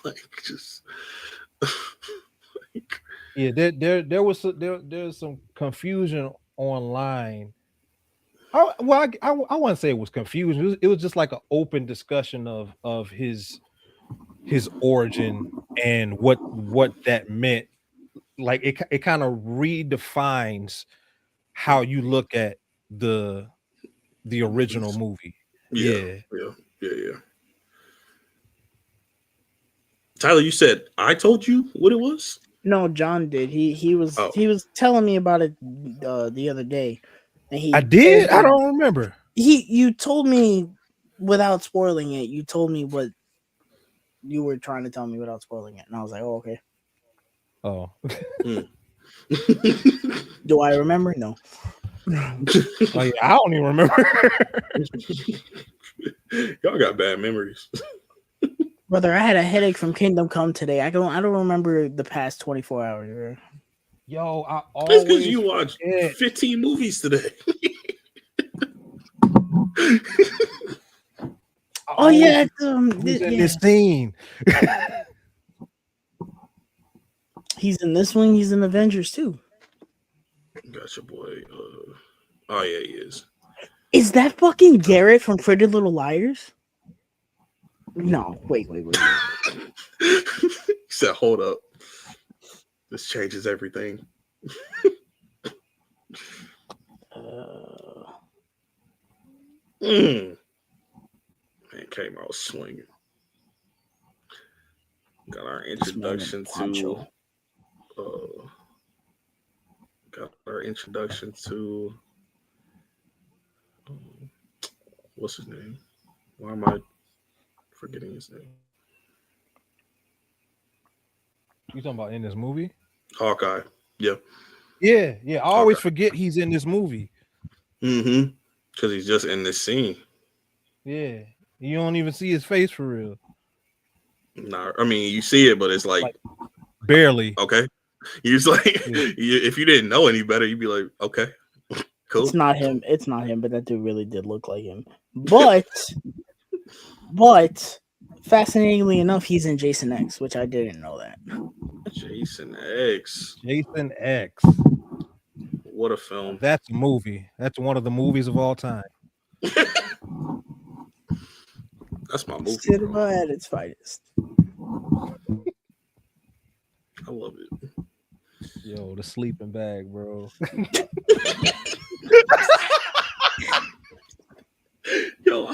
yeah. There's some confusion online. I wouldn't say it was confusion. It was just like an open discussion of his his origin and what that meant. Like it kind of redefines how you look at the original movie. Yeah, Yeah. yeah, yeah, yeah. Tyler, you said I told you what it was? No, John did. He Oh, was telling me about it the other day, and I he did. I don't remember. you told me without spoiling it. You told me what you were trying to tell me without spoiling it, and I was like, oh, okay. Oh. Do I remember? No. Oh yeah, I don't even remember. y'all got bad memories. Brother, I had a headache from Kingdom Come today. I don't remember the past 24 hours. Bro. Yo, I That's because always you watched forget. 15 movies today. Oh yeah, Who's in this scene? He's in this one. He's in Avengers too. Gotcha, boy. Oh yeah, he is. Is that fucking Garrett from Pretty Little Liars? No, wait. He said, "Hold up, this changes everything." Man came out swinging. Got our introduction to. Got our introduction to. What's his name? Why am I forgetting his name? You talking about in this movie? Hawkeye. Yeah. Yeah. I always forget he's in this movie. Mm-hmm. Because he's just in this scene. Yeah. You don't even see his face for real. Nah, I mean you see it, but it's like barely. Okay. You just like if you didn't know any better, you'd be like, okay, cool. It's not him, but that dude really did look like him. But fascinatingly enough, he's in Jason X, which I didn't know that. Jason X. What a film. That's a movie. That's one of the movies of all time. That's my movie. Cinema at its finest. I love it. Yo, the sleeping bag, bro. Yo, I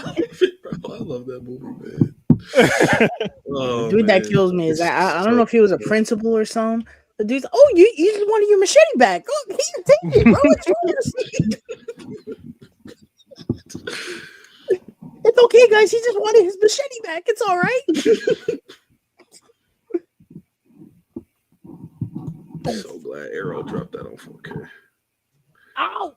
love that movie, man. The dude that kills me is I don't know if he was a principal or something. The dude's you just wanted your machete back. Oh, he take it, bro. It's okay, guys. He just wanted his machete back. It's all right. I'm so glad Arrow dropped that on 4K. Ow!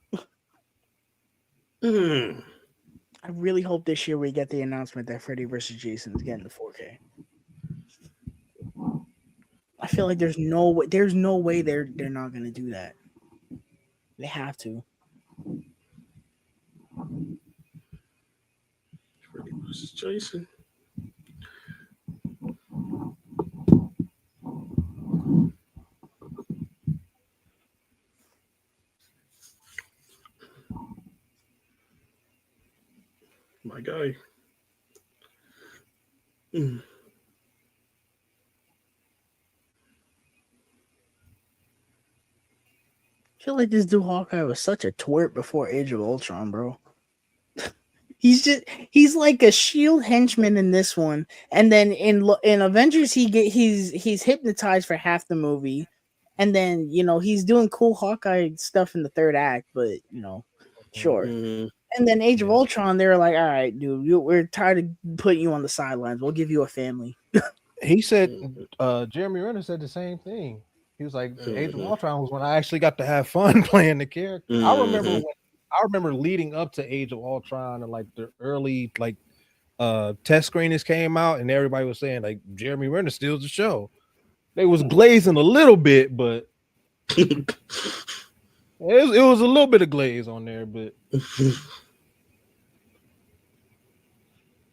I really hope this year we get the announcement that Freddy vs. Jason is getting the 4K. I feel like there's no way they're not gonna do that. They have to. Freddy vs. Jason. My guy. I feel like this dude Hawkeye was such a twerp before Age of Ultron, bro. he's like a Shield henchman in this one, and then in Avengers he's hypnotized for half the movie, and then he's doing cool Hawkeye stuff in the third act, but sure. And then Age of Ultron, they're like, all right, dude, we're tired of putting you on the sidelines. We'll give you a family. He said, Jeremy Renner said the same thing. He was like, Age of Ultron was when I actually got to have fun playing the character. I remember leading up to Age of Ultron and like the early test screenings came out and everybody was saying like Jeremy Renner steals the show. They was glazing a little bit, but it was a little bit of glaze on there, but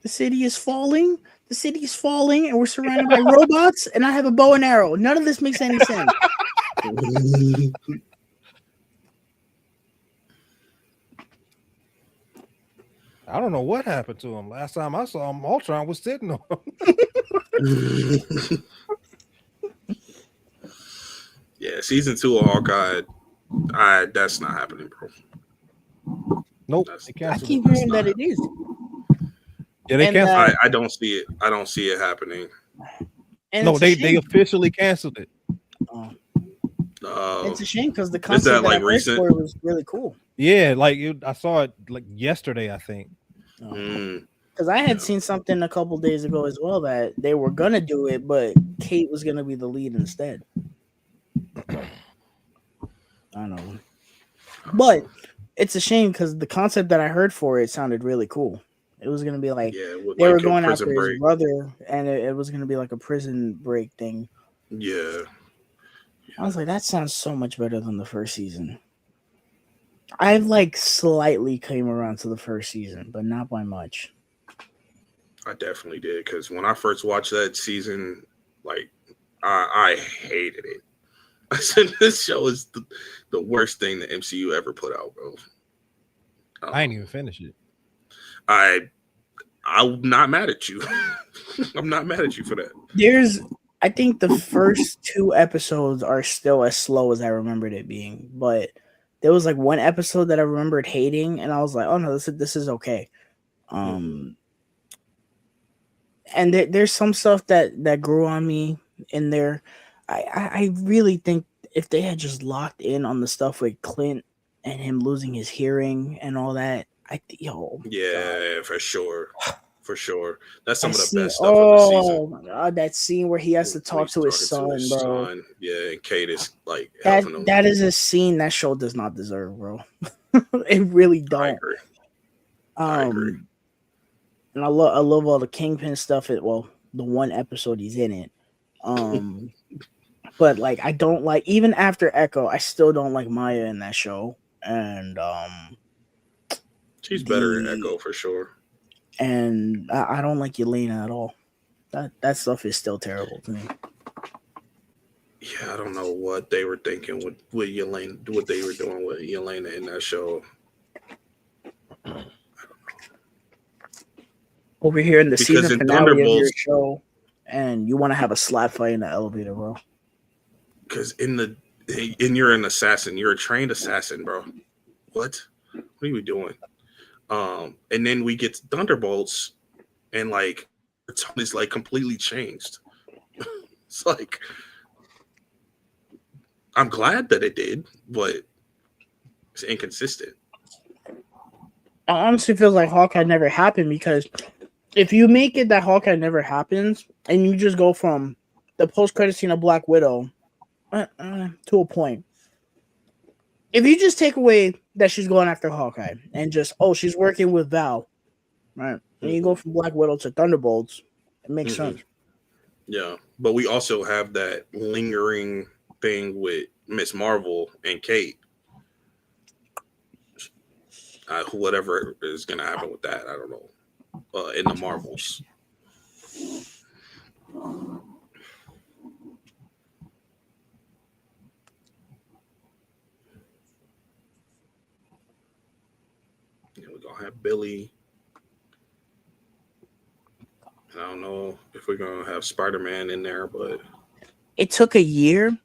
the city is falling. The city is falling, and we're surrounded by robots, and I have a bow and arrow. None of this makes any sense. I don't know what happened to him. Last time I saw him, Ultron was sitting on him. Yeah, season 2 of Hawkeye, that's not happening, bro. Nope, That's they I canceled keep it. hearing that it is. Yeah, they And canceled it. I don't see it. I don't see it happening. and No, it's a they shame. officially canceled it. It's a shame because the Is concept that that I like heard recent? for it was really cool. Yeah, like I saw it like yesterday, I think. Because I had seen something a couple days ago as well that they were gonna do it, but Kate was gonna be the lead instead. I don't know, but it's a shame because the concept that I heard for it sounded really cool. It was gonna be like Yeah, with they were like a going prison after his break. brother, and it was gonna be like a prison break thing. Yeah. I was like, that sounds so much better than the first season. I like slightly came around to the first season, but not by much. I definitely did because when I first watched that season, like I hated it. I said this show is the worst thing the MCU ever put out, bro. I ain't even finished it. I'm not mad at you. I'm not mad at you for that. I think the first 2 episodes are still as slow as I remembered it being, but there was like one episode that I remembered hating, and I was like, oh no, this is okay. And there's some stuff that grew on me in there. I really think if they had just locked in on the stuff with Clint and him losing his hearing and all that, God. Yeah, for sure. For sure. That's some That of the scene, best stuff of the season. oh my god, that scene where he has to When talk he's to his talking to son, his bro. son. Yeah, and Kate is like That helping him. that is a scene that show does not deserve, bro. It really I don't. agree. I agree. And I love all the Kingpin stuff. The one episode he's in it. Um, but like I don't like even after Echo, I still don't like Maya in that show. And She's better than the Echo for sure. and I don't like Yelena at all. That stuff is still terrible to me. Yeah, I don't know what they were thinking with Yelena, what they were doing with Yelena in that show. Over here in the Because season in finale of your Thunderbolts, show, and you want to have a slap fight in the elevator, bro. because you're an assassin, you're a trained assassin, bro. What are you doing? And then we get to Thunderbolts, and like her tone is like completely changed. It's like I'm glad that it did, but it's inconsistent. I honestly feel like Hawkeye never happened because if you make it that Hawkeye never happens and you just go from the post-credit scene of Black Widow to a point, if you just take away that she's going after Hawkeye and just she's working with Val, right? And you go from Black Widow to Thunderbolts, it makes sense. Yeah, but we also have that lingering thing with Miss Marvel and Kate. Whatever is going to happen with that, I don't know. In the Marvels. Yeah, we're going to have Billy. I don't know if we're going to have Spider-Man in there, but It took a year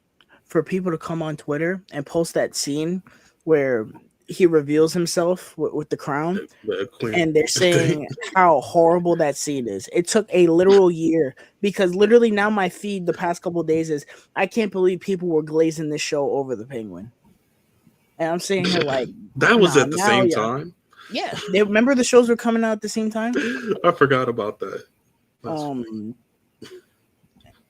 for people to come on Twitter and post that scene where he reveals himself with the crown, and they're saying how horrible that scene is. It took a literal year because literally now my feed the past couple of days is I can't believe people were glazing this show over the Penguin, and I'm sitting here like that was at the same time. Yeah, they remember the shows were coming out at the same time. I forgot about that.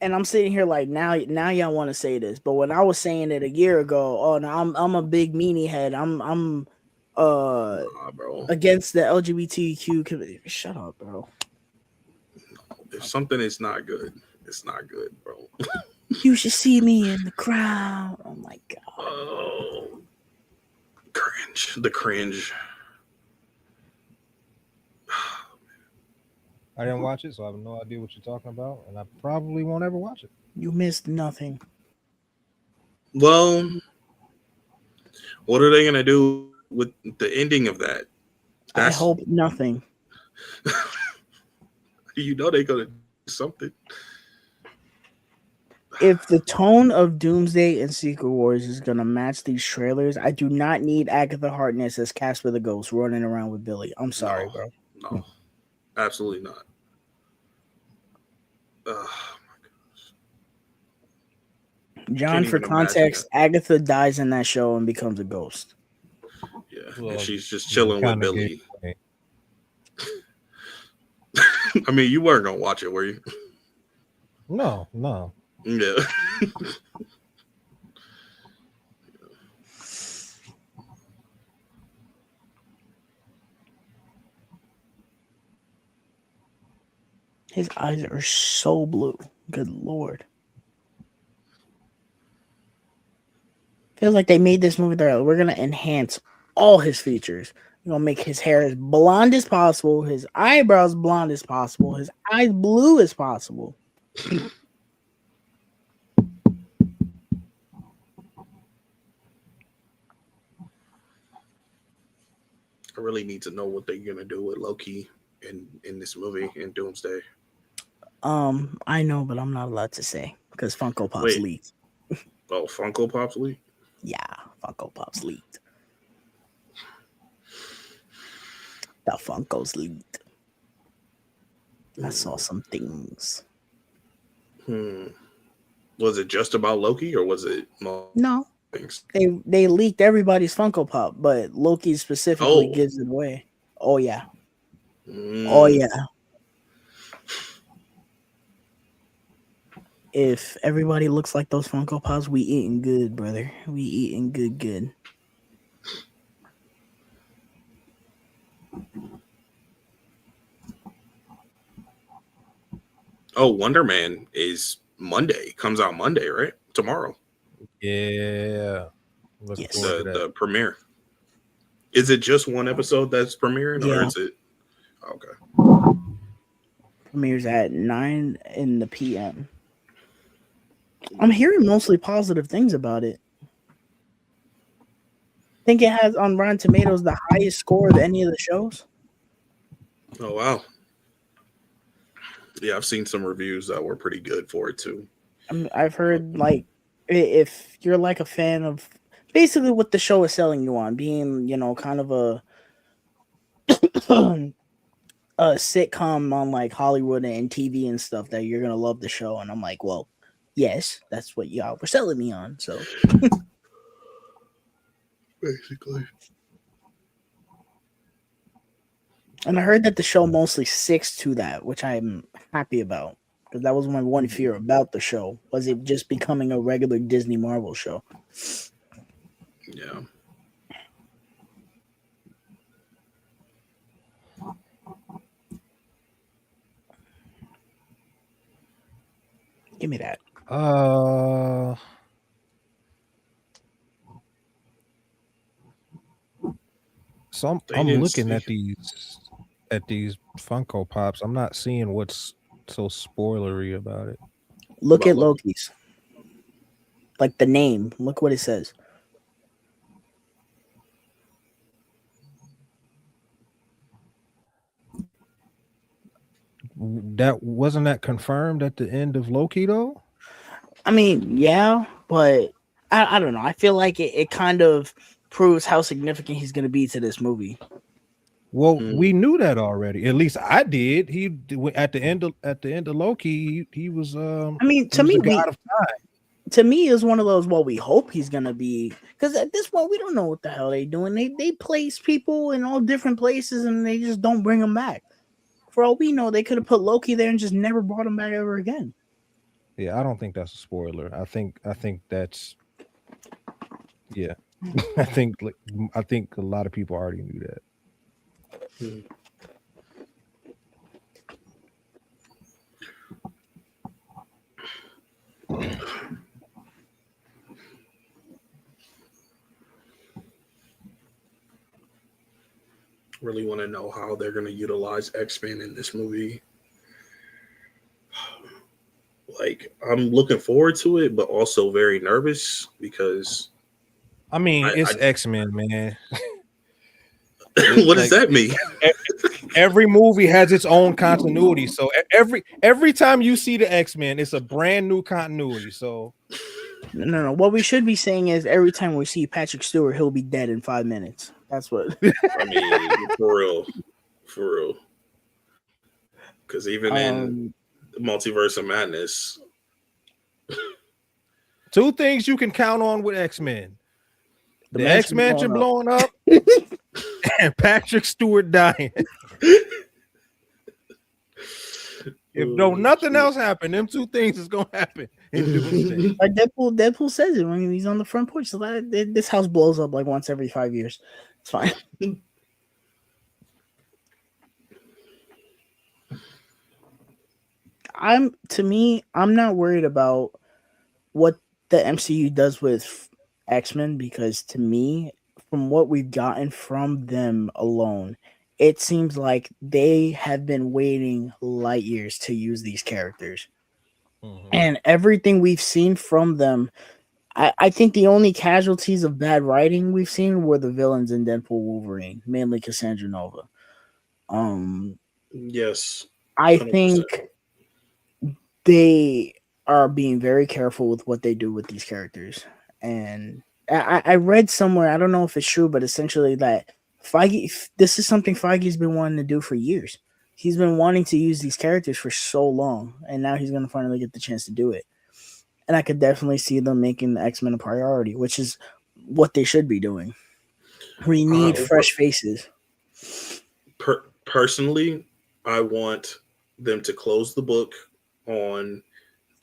And I'm sitting here like now y'all want to say this, but when I was saying it a year ago, oh no, I'm a big meanie head. I'm bro. against the LGBTQ community. Shut up, bro. If something is not good, it's not good, bro. You should see me in the crowd. Oh my god. Oh, cringe. The cringe. I didn't watch it, so I have no idea what you're talking about, and I probably won't ever watch it. You missed nothing. Well, what are they gonna do with the ending of that? I hope nothing. You know they're gonna do something. If the tone of Doomsday and Secret Wars is gonna match these trailers, I do not need Agatha Harkness as Casper the Ghost running around with Billy. I'm sorry, bro. No, absolutely not. John, for context, Agatha dies in that show and becomes a ghost. Yeah, well, and she's just chilling with Billy. I mean, you weren't gonna watch it, were you? No. Yeah. His eyes are so blue. Good Lord. Feels like they made this movie there. We're going to enhance all his features. We're going to make his hair as blonde as possible, his eyebrows blonde as possible, his eyes blue as possible. I really need to know what they're going to do with Loki in this movie in Doomsday. I know, but I'm not allowed to say because Funko Pop's leaked. Oh, Funko Pop's leaked? Yeah, Funko Pop's leaked. The Funko's leaked. I saw some things. Was it just about Loki or was it more no things? They leaked everybody's Funko Pop, but Loki specifically gives it away. Oh yeah. Oh yeah. If everybody looks like those Funko Pops, we eating good, brother. We eating good. Oh, Wonder Man is Monday. Comes out Monday, right? Tomorrow. Yeah. Yes. The premiere. Is it just one episode that's premiering, or is it? Okay. Premieres at 9 in the p.m. I'm hearing mostly positive things about it. I think it has on Rotten Tomatoes the highest score of any of the shows. Oh wow. Yeah, I've seen some reviews that were pretty good for it too. I've heard like if you're like a fan of basically what the show is selling you on, being, you know, kind of a sitcom on like Hollywood and TV and stuff, that you're gonna love the show. And I'm like, well, yes, that's what y'all were selling me on. So basically. And I heard that the show mostly sticks to that, which I'm happy about, because that was my one fear about the show. Was it just becoming a regular Disney Marvel show? Yeah. Give me that. So I'm looking at these Funko Pops. I'm not seeing what's so spoilery about it. Look at Loki's. Like the name. Look what it says. That wasn't that confirmed at the end of Loki though? I mean, yeah, but I don't know. I feel like it kind of proves how significant he's going to be to this movie. Well, we knew that already. At least I did. He at the end of Loki, he was. I mean, to me, God of time. To me, is one of those. Well, we hope he's gonna be, because at this point we don't know what the hell they're doing. They place people in all different places and they just don't bring them back. For all we know, they could have put Loki there and just never brought him back ever again. Yeah, I don't think that's a spoiler. I think that's. Yeah, I think a lot of people already knew that. Really want to know how they're going to utilize X-Men in this movie. Like, I'm looking forward to it, but also very nervous because I mean, it's X-Men, man. What does that mean? Every movie has its own continuity. So every time you see the X-Men, it's a brand new continuity. So No. What we should be saying is every time we see Patrick Stewart, he'll be dead in 5 minutes. That's what. I mean, for real. Because even in Multiverse of Madness, two things you can count on with X-Men: the mansion X-Mansion blowing up, and Patrick Stewart dying. If nothing else happen, them two things is gonna happen in Doomsday. Like Deadpool says it when he's on the front porch. So this house blows up like once every 5 years. It's fine. I'm not worried about what the MCU does with X-Men, because to me, from what we've gotten from them alone, it seems like they have been waiting light years to use these characters. Mm-hmm. And everything we've seen from them, I think the only casualties of bad writing we've seen were the villains in Deadpool Wolverine, mainly Cassandra Nova. Yes. 100%. I think they are being very careful with what they do with these characters. And I read somewhere, I don't know if it's true, but essentially that this is something Feige's been wanting to do for years. He's been wanting to use these characters for so long, and now he's going to finally get the chance to do it. And I could definitely see them making the X-Men a priority, which is what they should be doing. We need fresh faces. Personally, I want them to close the book on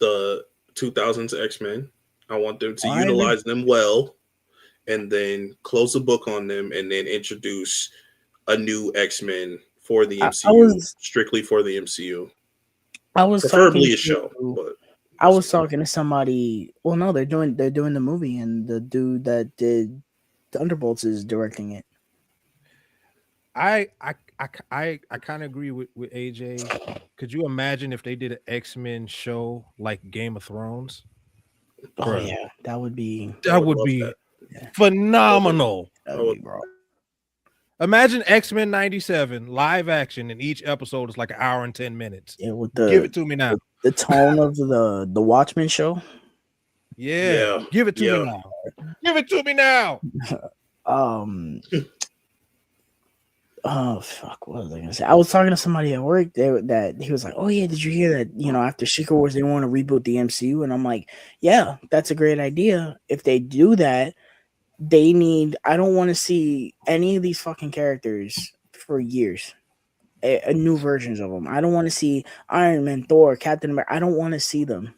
the 2000s X-Men. I want them to utilize them well, and then close the book on them, and then introduce a new X-Men for the MCU, strictly for the MCU. I was preferably a show, but I was talking to somebody. Well, no, they're doing the movie, and the dude that did Thunderbolts is directing it. I kind of agree with AJ. Could you imagine if they did an X-Men show like Game of Thrones? Oh yeah, that would be phenomenal. That would be, bro. Imagine X-Men 97 live action, and each episode is like an hour and 10 minutes. Yeah, give it to me now. The tone of the Watchmen show. Yeah. Give it to me now. Give it to me now. Oh fuck! What was I gonna say? I was talking to somebody at work that he was like, "Oh yeah, did you hear that? You know, after Secret Wars, they want to reboot the MCU." And I'm like, "Yeah, that's a great idea. If they do that, they need. I don't want to see any of these fucking characters for years. New versions of them. I don't want to see Iron Man, Thor, Captain America. I don't want to see them.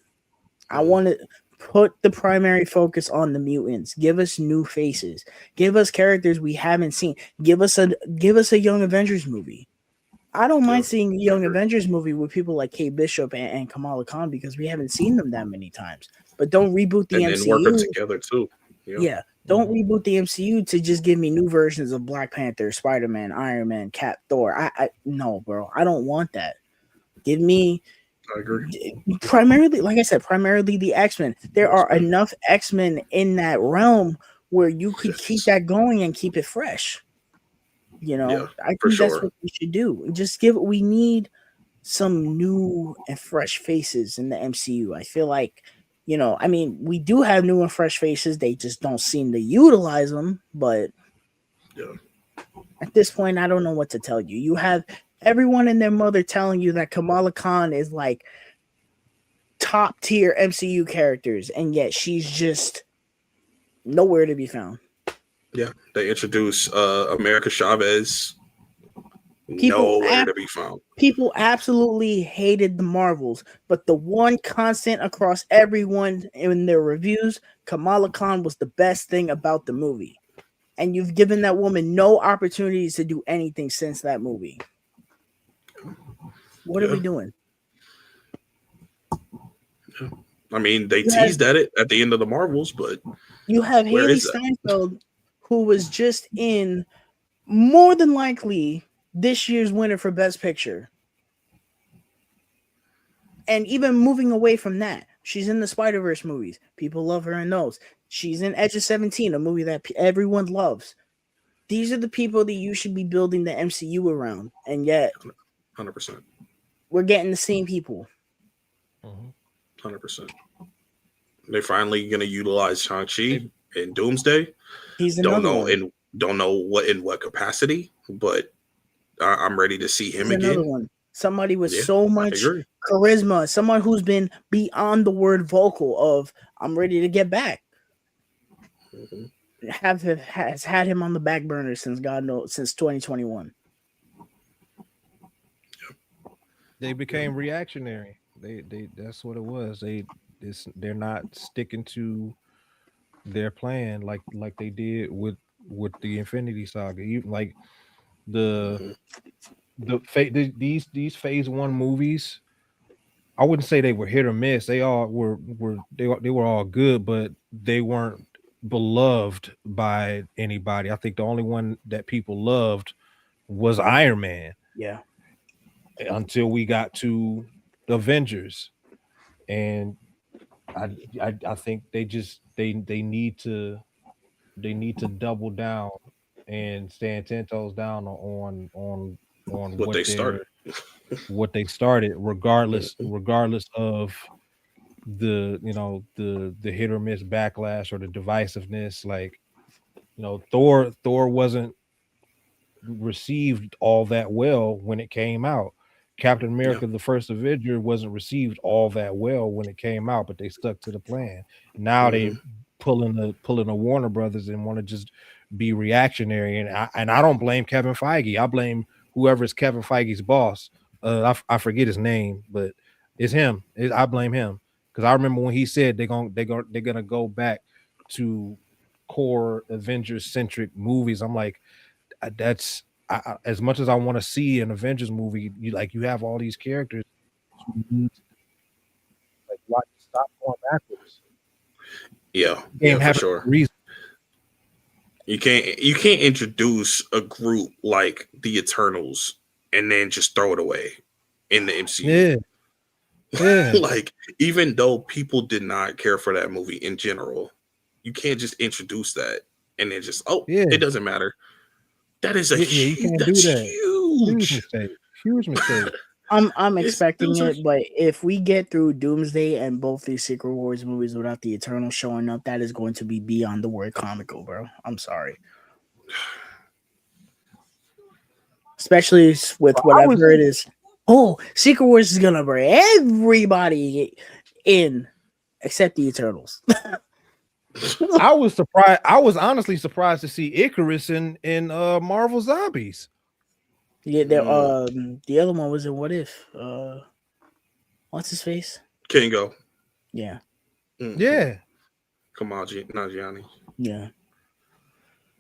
I want to put the primary focus on the mutants. Give us new faces. Give us characters we haven't seen. Give us a Young Avengers movie. I don't mind seeing a Young Avengers movie with people like Kate Bishop and Kamala Khan, because we haven't seen them that many times. But don't reboot the MCU. And then work them together too. Yeah. Don't reboot the MCU to just give me new versions of Black Panther, Spider-Man, Iron Man, Cap, Thor. I no, bro. I don't want that. Give me. I agree. Primarily, like I said, primarily the X-Men. There are enough X-Men in that realm where you could keep that going and keep it fresh. You know, I think that's what we should do. We need some new and fresh faces in the MCU. I feel like, you know, I mean, we do have new and fresh faces. They just don't seem to utilize them. But at this point, I don't know what to tell you. You have everyone and their mother telling you that Kamala Khan is like top tier MCU characters, and yet she's just nowhere to be found. Yeah, they introduce America Chavez. Nowhere to be found. People absolutely hated the Marvels, but the one constant across everyone in their reviews, Kamala Khan was the best thing about the movie. And you've given that woman no opportunities to do anything since that movie. What are we doing? I mean, they teased at it at the end of the Marvels, but you have Haley Steinfeld, who was just in more than likely this year's winner for Best Picture. And even moving away from that, she's in the Spider-Verse movies. People love her in those. She's in Edge of 17, a movie that everyone loves. These are the people that you should be building the MCU around, and yet 100%. we're getting the same people. 100%. They're finally gonna utilize Shang-Chi They- and Doomsday. He's Don't another know one. in don't know in what capacity, but I'm ready to see him He's another again. one. Somebody with Yeah, so I much agree. charisma. Someone who's been beyond the word vocal of "I'm ready to get back." Mhm. Has had him on the back burner since God knows since 2021. They became reactionary. They that's what it was. They're not sticking to their plan like they did with the Infinity Saga. Even like the Mhm. these phase one movies, I wouldn't say they were hit or miss. They all they were all good, but they weren't beloved by anybody. I think the only one that people loved was Iron Man Yeah. until we got to Avengers. And I think they need to double down and stand 10 toes down on What they started. what they started, Mhm. regardless of the the hit or miss backlash or the divisiveness. Like, Thor wasn't received all that well when it came out. Captain Yeah. America, the first Avenger, wasn't received all that well when it came out, but they stuck to the plan. Now Hmm. they pulling a Warner Brothers and want to just be reactionary. And I don't blame Kevin Feige. I blame whoever's Kevin Feige's boss. I forget his name, but it's him. I blame him because I remember when he said they're gonna go back to core Avengers centric movies. I'm like, that's as much as I want to see an Avengers movie. You have all these characters. You need to, like, why stop going backwards? Yeah. Yeah, Game for happened sure. for a reason. You can't introduce a group like the Eternals and then just throw it away in the MCU. Yeah, yeah, Like, even though people did not care for that movie in general, you can't just introduce that and then just, oh, yeah, it doesn't matter. That is a yeah. You can't do that's that. Huge huge. mistake. Huge mistake. I'm It's expecting those are it, but if we get through Doomsday and both these Secret Wars movies without the Eternal showing up, that is going to be beyond the word comical, bro. I'm sorry. Especially with I was whatever it is. Oh, Secret Wars is gonna bring everybody in except the Eternals. I was surprised. I was honestly surprised to see Icarus in Marvel Zombies. Yeah, mm, the other one was in What If? What's his face? Kingo. Yeah, Mm-hmm. Yeah, Kamaji Nagiani. yeah.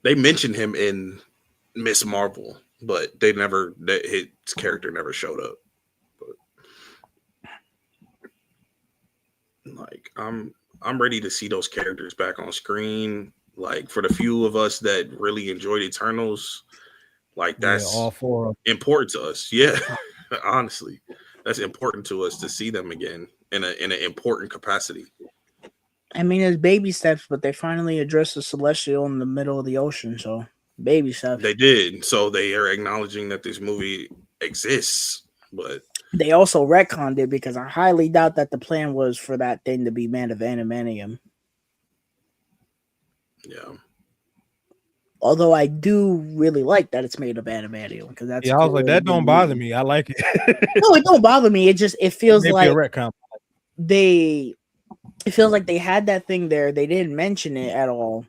They mentioned him in Miss Marvel, but his character never showed up. But like, I'm ready to see those characters back on screen. Like, for the few of us that really enjoyed Eternals, like, yeah. All that's four of important to us. Yeah, honestly, that's important to us to see them again in an important capacity. I mean, it's baby steps, but they finally addressed the Celestial in the middle of the ocean, so baby steps. They did, so they are acknowledging that this movie exists. But They also retconned it because I highly doubt that the plan was for that thing to be Man of Animanium. yeah, Although I do really like that it's made of Animanium because that's a yeah. I was cool like, little that big don't bother mutant. me. I like it. No, it don't bother me. It feels Maybe a like retcon. they it feels like they had that thing there. They didn't mention it at all.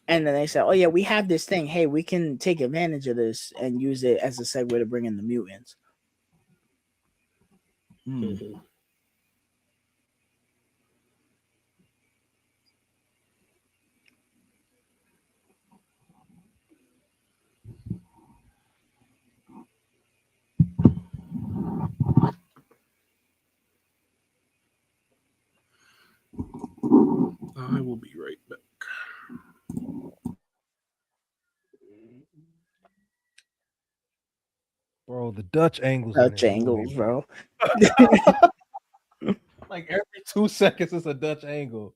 And then they said, "Oh yeah, we have this thing. Hey, we can take advantage of this and use it as a segue to bring in the mutants." Hmm. mhm. I will be right back. Bro, the Dutch angles in Dutch this movie, angles, bro. like every 2 seconds is a Dutch angle.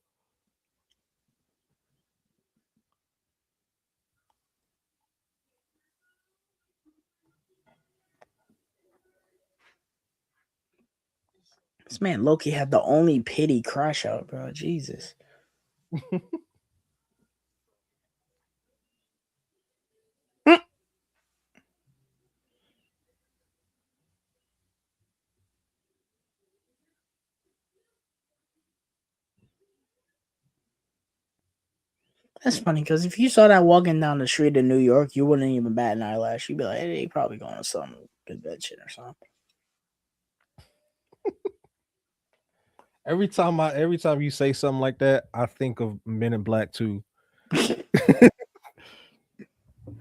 This man Loki had the only pity crash out, bro. Jesus. That's funny because if you saw that walking down the street in New York, you wouldn't even bat an eyelash. You'd be like, hey, they probably going to some convention or something. Every time you say something like that, I think of Men in Black 2.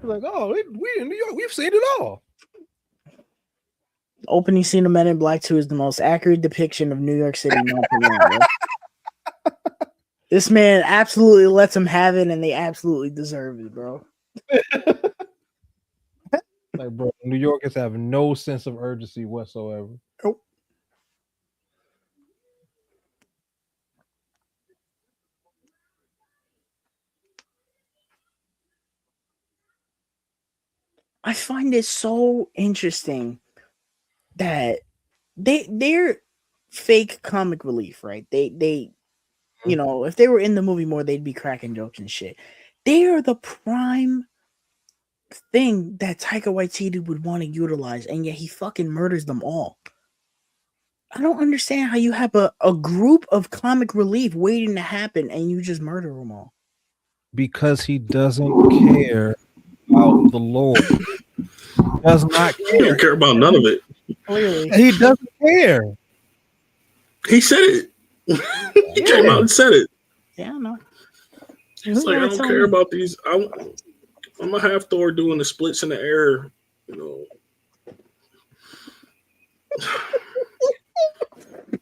Like, oh, we in New York, we've seen it all. Opening scene of Men in Black 2 is the most accurate depiction of New York City. This man absolutely lets them have it, and they absolutely deserve it, bro. Like, bro, New Yorkers have no sense of urgency whatsoever. Nope. I find it so interesting that they're fake comic relief, right? They you know, if they were in the movie more, they'd be cracking jokes and shit. They are the prime thing that Taika Waititi would want to utilize, and yet he fucking murders them all. I don't understand how you have a group of comic relief waiting to happen and you just murder them all. Because he doesn't care about the Lord. Does not He care. don't care about none of it. Clearly. He doesn't care. He said it. He came out and said it. Yeah, I know. It's like, I don't care about these. I'm gonna have Thor doing the splits in the air, you know.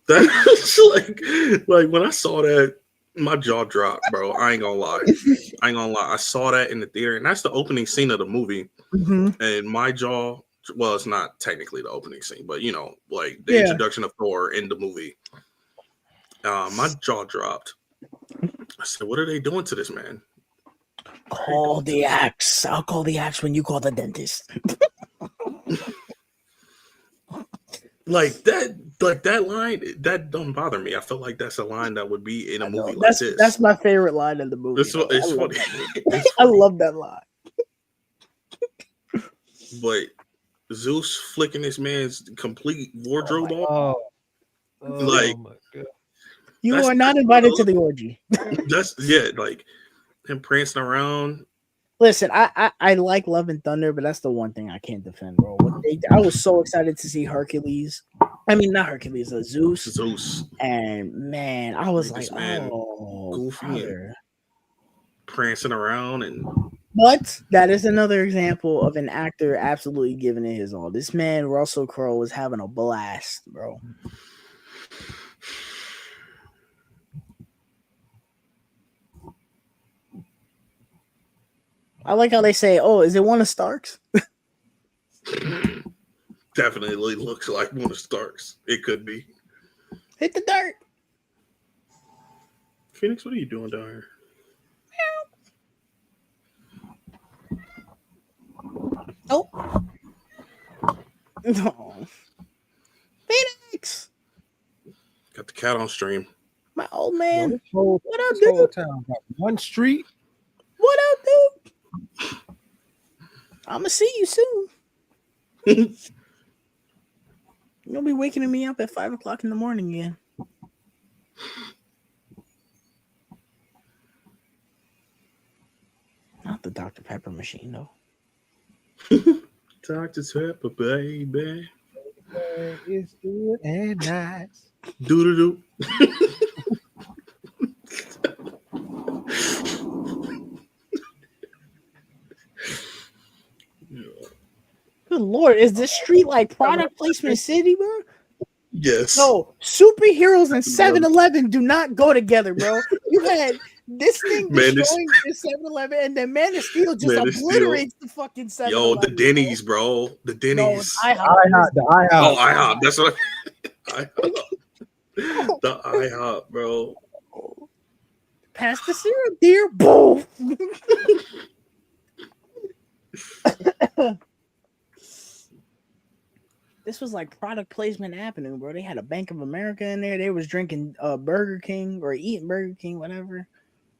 That's like when I saw that, my jaw dropped, bro. I ain't gonna lie. I saw that in the theater, and that's the opening scene of the movie. Mm-hmm. And my jaw, well, it's not technically the opening scene, but you know, like the introduction of Thor in the movie. My jaw dropped. I said, "What are they doing to this man?" Call the axe. I'll call the axe when you call the dentist. Like that line, that don't bother me. I feel like that's a line that would be in a movie like this. That's my favorite line in the movie. It's funny. I love that line. But Zeus flicking this man's complete wardrobe off. Like, my God. You are not invited to the orgy. That's like him prancing around. Listen, I like Love and Thunder, but that's the one thing I can't defend, bro. I was so excited to see Hercules. I mean, not Hercules, Zeus. And man, I was like, oh, goofy and prancing around. But that is another example of an actor absolutely giving it his all. This man, Russell Crowe, was having a blast, bro. I like how they say, oh, is it one of Stark's? Definitely looks like one of Stark's. It could be. Hit the dirt. Phoenix, what are you doing down here? Oh. No. Phoenix. Got the cat on stream. My old man. What up, dude? Whole town got one street. What up, dude? I'm gonna see you soon. You'll be waking me up at 5 o'clock in the morning again. Not the Dr. Pepper machine, though. Dr. Pepper, baby. It's good and nice. Doo-doo-doo. Good Lord, is this street like product placement city, bro? Yes. No, superheroes and 7-Eleven do not go together, bro. You had this thing destroying this 7-Eleven, and then Man of Steel just obliterates the fucking 7-Eleven. Yo, the Denny's, bro. The Denny's. No, the IHOP. Oh, IHOP. That's what IHOP. The IHOP, bro. Pass the syrup, dear. Boom. This was like product placement avenue, bro. They had a Bank of America in there. They was drinking Burger King or eating Burger King, whatever.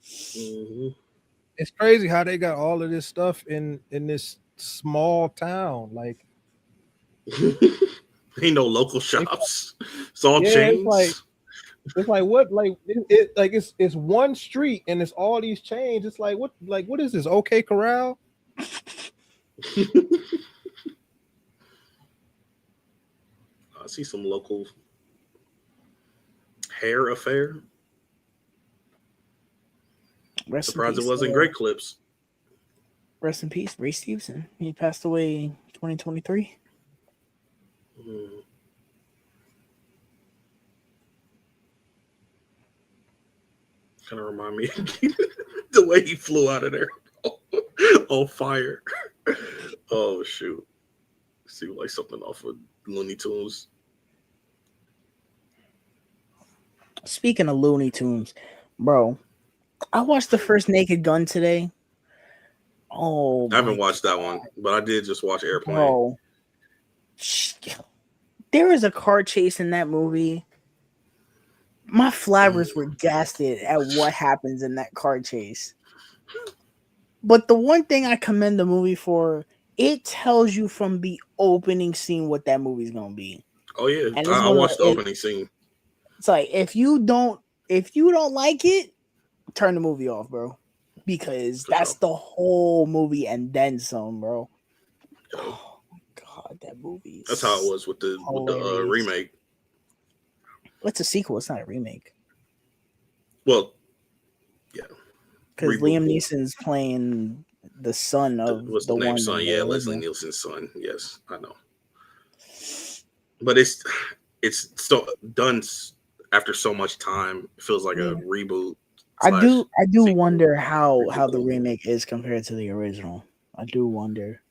Mm-hmm. It's crazy how they got all of this stuff in this small town. Like, Ain't no local they, shops. It's all yeah, chains. it's like what, like like it's one street and it's all these chains. It's like what is this? OK Corral? I see some local hair affair. Rest in Surprised it peace. wasn't great clips. Rest in peace, Ray Stevenson. He passed away in 2023. Mm. Kind of remind me the way he flew out of there on fire. Oh shoot! Seemed like something off of Looney Tunes. Speaking of Looney Tunes, bro, I watched the first Naked Gun today. Oh I haven't my watched that one, but I did just watch Airplane. bro. There is a car chase in that movie. My flabbers were gasted at what happens in that car chase. But the one thing I commend the movie for, it tells you from the opening scene what that movie's gonna be. Oh yeah, And it's I one of watched the the opening scene. it's like if you don't like it, turn the movie off, bro. Because For that's sure. the whole movie and then some, bro. Yo, Oh my god, that movie that's how it is was with the hilarious. remake. It's a sequel, it's not a remake. Well, yeah, Because reboot. Liam Neeson's playing the son of What's the the name? one Son? in the Yeah, Leslie original. Nielsen's son. Yes, I know. But it's so done after so much time. It feels like Yeah. a reboot I slash do sequel. wonder how the Prequel. remake is compared to the original. I do wonder.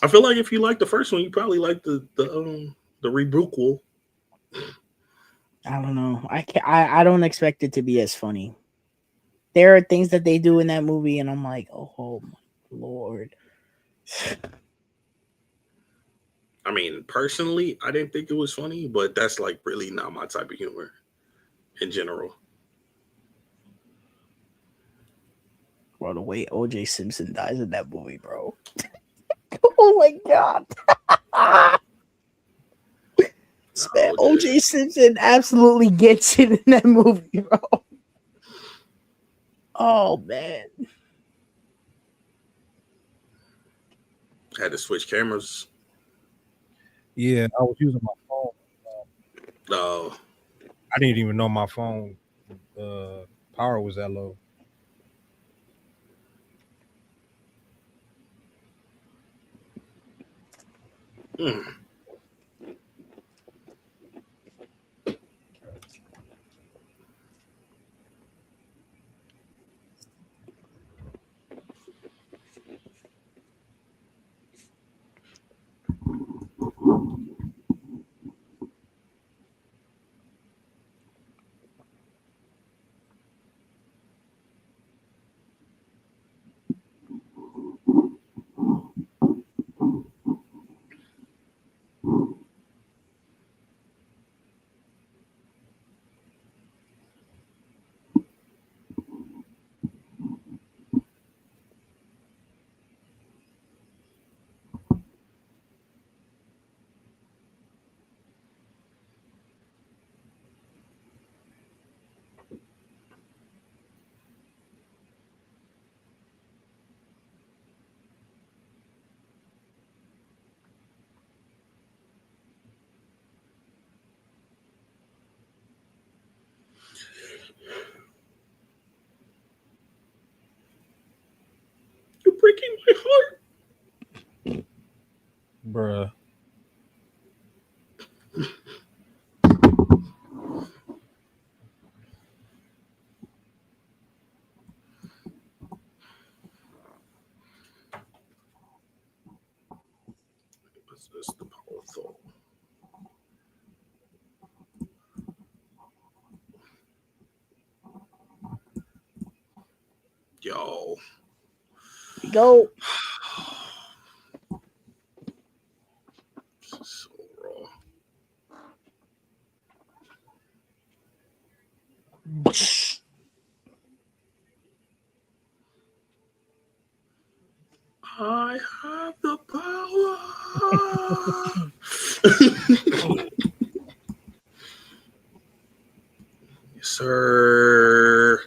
I feel like if you like the first one, you probably like the reboot. I don't know. I don't expect it to be as funny. There are things that they do in that movie, and I'm like, oh my lord. I mean, personally, I didn't think it was funny, but that's like really not my type of humor in general. Bro, the way OJ Simpson dies in that movie, bro. Oh my god. Man, OJ Simpson absolutely gets it in that movie, bro. Oh man. Had to switch cameras. Yeah, I was using my phone. I didn't even know my phone power was that low. Mm. You're breaking my heart. Bruh. That's the power of Thor. Yo. We go. So raw. I have the power. Yes, sir.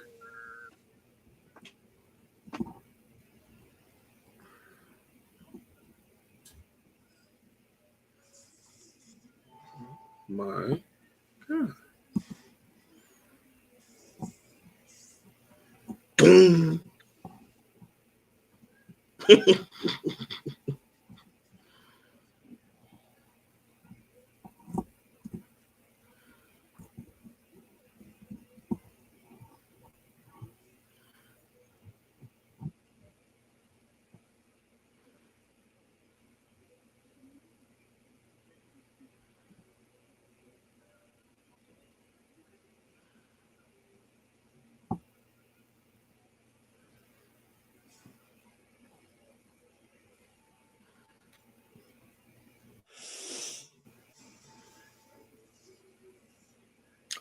My God. Boom.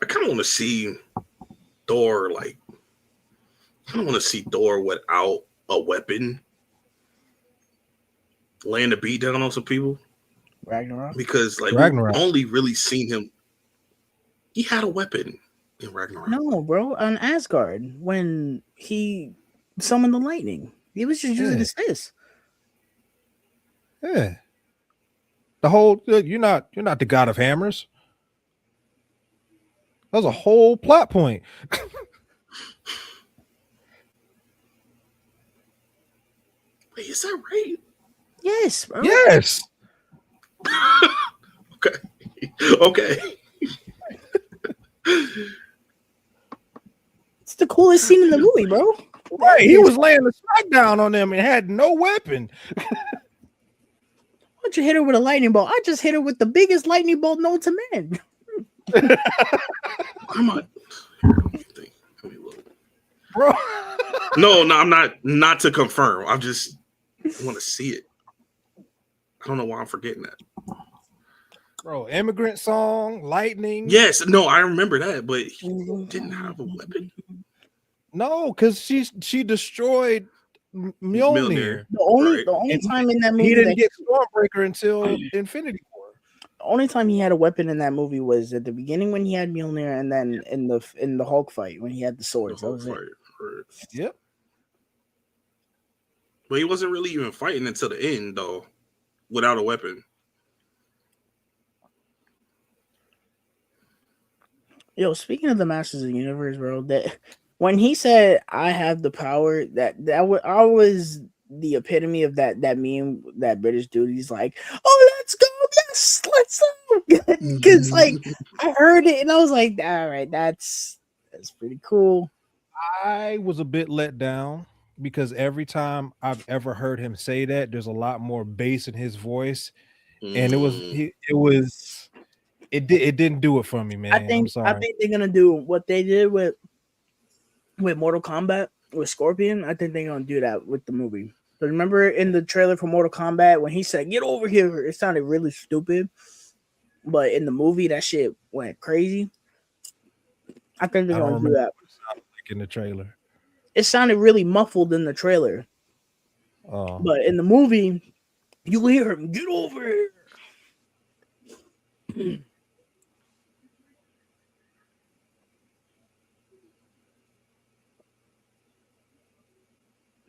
I kind of want to see Thor like. I don't want to see Thor without a weapon laying the beat down on some people Ragnarok. because like we've Ragnarok. only really seen him. He had a weapon in Ragnarok. No, bro, on Asgard when he summoned the lightning, he was just using Yeah. his fist. Yeah. The whole you're not the god of hammers. That was a whole plot point. Wait, is that right? Yes, bro. Yes. Okay. Okay. It's the coolest scene in the movie, bro. Right. He was laying the smackdown on them and had no weapon. Why'd you hit her with a lightning bolt? I just hit her with the biggest lightning bolt known to man. I'm not. Let me look. Bro. No, I'm not to confirm. I just want to see it. I don't know why I'm forgetting that. Bro, immigrant song, lightning. Yes, no, I remember that, but he didn't have a weapon. No, because she destroyed Mjolnir. The only time in that movie He didn't that get Stormbreaker until Infinity War. the only time he had a weapon in that movie was at the beginning when he had Mjolnir, and then in the Hulk fight when he had the swords. That was it. Yep. But he wasn't really even fighting until the end, though, without a weapon. Yo, speaking of the Masters of the Universe, bro, that when he said I have the power, I was the epitome of that meme, that British dude. He's like, "Oh, let's go, yes, let's go," because like I heard it and I was like, "All right, that's pretty cool." I was a bit let down because every time I've ever heard him say that, there's a lot more bass in his voice, and it didn't do it for me, man. I'm sorry. I think they're gonna do what they did with Mortal Kombat with Scorpion. I think they're gonna do that with the movie. But remember in the trailer for Mortal Kombat when he said "Get over here," it sounded really stupid, but in the movie that shit went crazy. I think they're I don't gonna do remember that. what it sounded like in the trailer. It sounded really muffled in the trailer, but in the movie, you hear him "Get over here."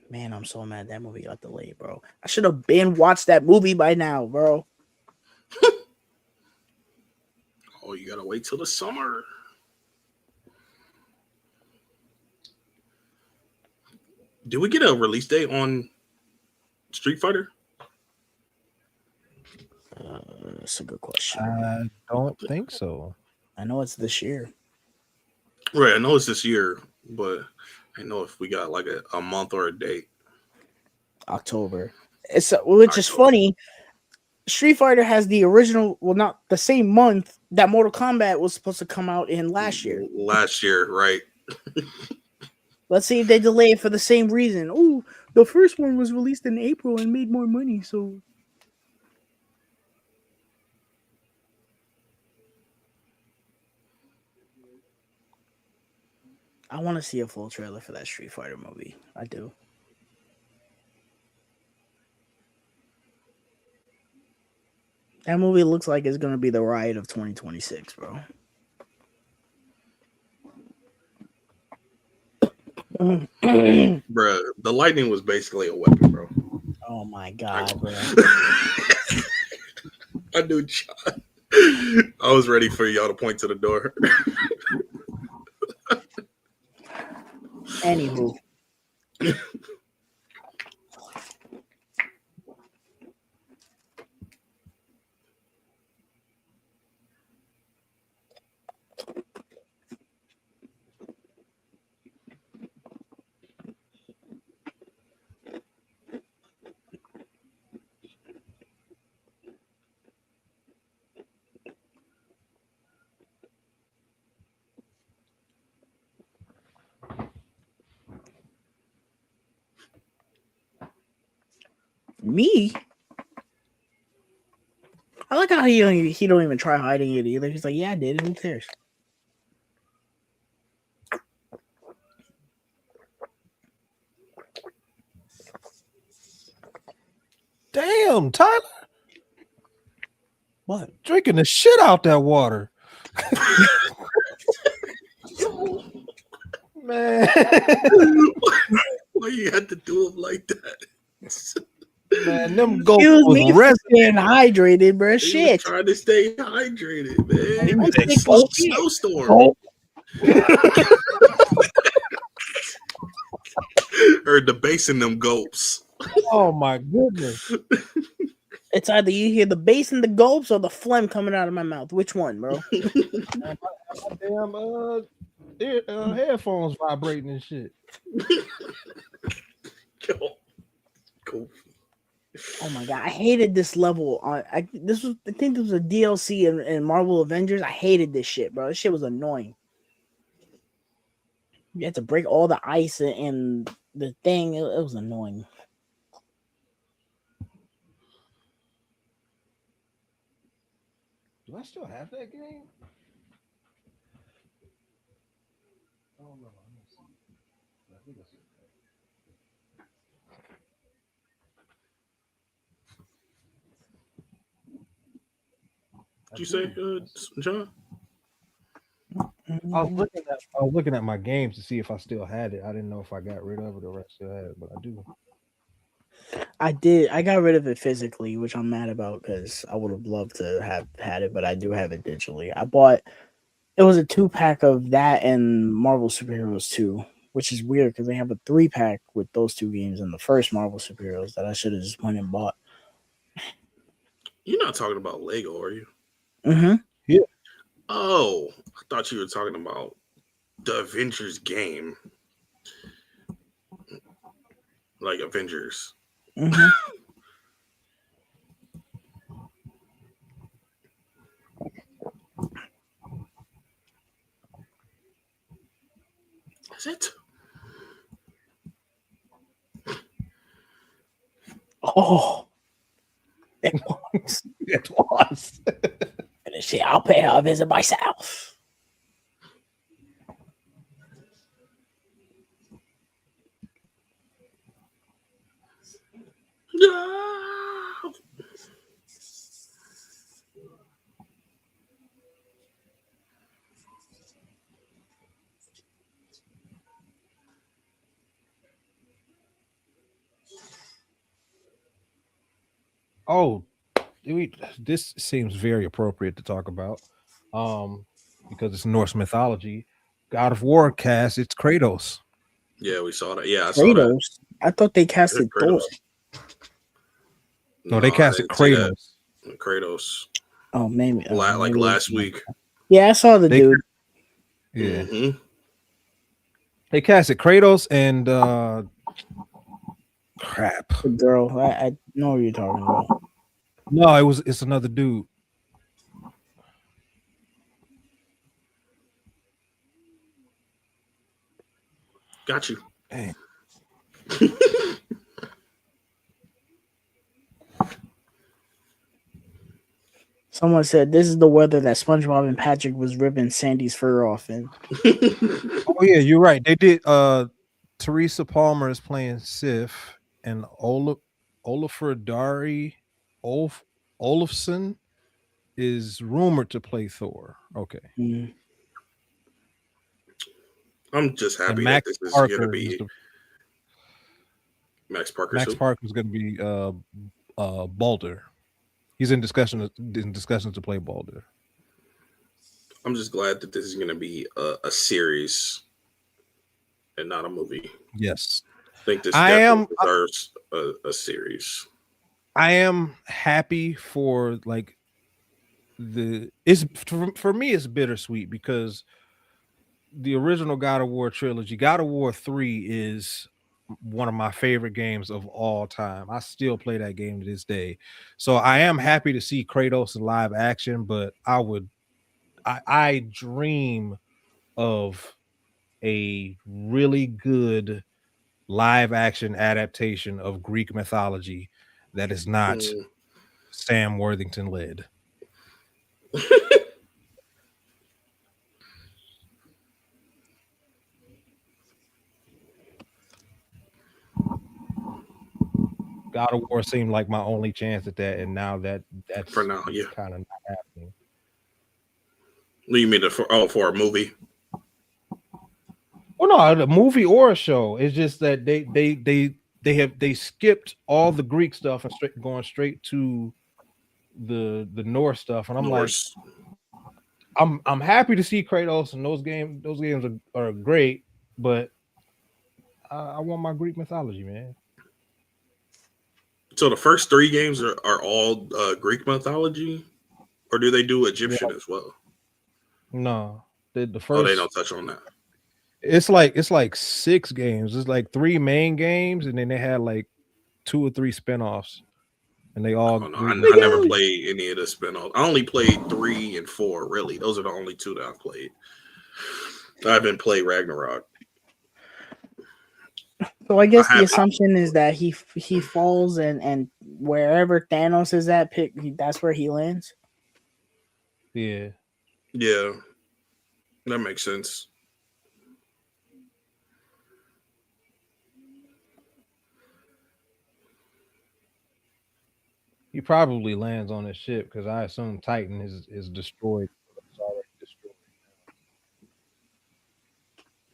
Man, I'm so mad that movie got delayed, bro. I should have been watched that movie by now, bro. Oh, you gotta wait till the summer. Did we get a release date on Street Fighter? That's a good question. I don't think so. I know it's this year. Right, I know it's this year, but I know if we got like a month or a date. October. Which is funny. Street Fighter has the original, well, not the same month that Mortal Kombat was supposed to come out in last year. Last year, right? Let's see if they delay it for the same reason. Oh, the first one was released in April and made more money, so. I want to see a full trailer for that Street Fighter movie. I do. That movie looks like it's gonna be the riot of 2026, bro. Bruh, the lightning was basically a weapon, bro. Oh my god, bro. I knew John. I was ready for y'all to point to the door. Anywho. Me? I like how he don't even try hiding it either. He's like, yeah, I did it. Who cares? Damn, Tyler. What? Drinking the shit out that water. Man. Why you had to do him like that? Man, them goats Excuse was me for staying hydrated, bro. He was Shit. trying to stay hydrated, man. He was That's It's sick as shit. snowstorm. Heard the bass in them gulps. Oh my goodness. It's either you hear the bass in the gulps or the phlegm coming out of my mouth. Which one, bro? Damn headphones vibrating and shit. Cool. Oh my god, I hated this level. I think this was a DLC in Marvel Avengers. I hated this shit, bro. This shit was annoying. You had to break all the ice and the thing. It was annoying. Do I still have that game? I don't know. I think I still Did you say, John? I was looking at my games to see if I still had it. I didn't know if I got rid of it or I still had it, but I do. I did. I got rid of it physically, which I'm mad about because I would have loved to have had it, but I do have it digitally. I bought. It was a 2-pack of that and Marvel Superheroes 2, which is weird because they have a 3-pack with those two games in the first Marvel Superheroes that I should have just went and bought. You're not talking about Lego, are you? Mm-hmm. Yeah. Oh, I thought you were talking about the Avengers game. Like Avengers. Mm-hmm. Is it? Oh, it was. It was. And shit, I'll pay her a visit myself. No. Oh, this seems very appropriate to talk about. Because it's Norse mythology. God of War cast, it's Kratos. Yeah, we saw that. Yeah, I saw that. Kratos. I thought they casted Thor. No, they casted Kratos. Kratos. Oh, maybe. Like last week. Yeah, I saw the dude. Yeah. Mm-hmm. They casted Kratos and crap. The girl. I know what you're talking about. No, it's another dude. Got you. Dang. Someone said this is the weather that SpongeBob and Patrick was ripping Sandy's fur off in. Oh yeah, you're right. They did. Teresa Palmer is playing Sif, and Olafur Dari Olafson is rumored to play Thor. Okay, Mm. I'm just and happy that Max this is Parker gonna is be the, Max Parker. Max Parker is going to be Balder. He's in discussions to play Balder. I'm just glad that this is gonna be a series and not a movie. Yes, I think this I definitely am. deserves a series. I am happy for like it's for me. It's bittersweet because the original God of War trilogy, God of War 3, is one of my favorite games of all time. I still play that game to this day. So I am happy to see Kratos in live action, but I dream of a really good live action adaptation of Greek mythology that is not Sam Worthington led. God of War seemed like my only chance at that, and now that's For now, yeah. kind of not happening. What do you mean for a movie? Well, no, a movie or a show. It's just that they skipped all the Greek stuff and going straight to the Norse stuff, and I'm Norse. like, I'm happy to see Kratos, and those games are great, but I want my Greek mythology, man. So the first 3 games are all Greek mythology, or do they do Egyptian as well? No, the Oh, first. they don't touch on that. It's like 6 games. It's like 3 main games, and then they had like 2 or 3 spinoffs, and they all. Oh, no, I never played any of the spinoffs. I only played 3 and 4. Really, those are the only 2 that I've played. I haven't played Ragnarok. So I guess the assumption is that he falls and wherever Thanos is at, that's where he lands. Yeah. Yeah, that makes sense. He probably lands on his ship because I assume Titan is destroyed. It's already destroyed.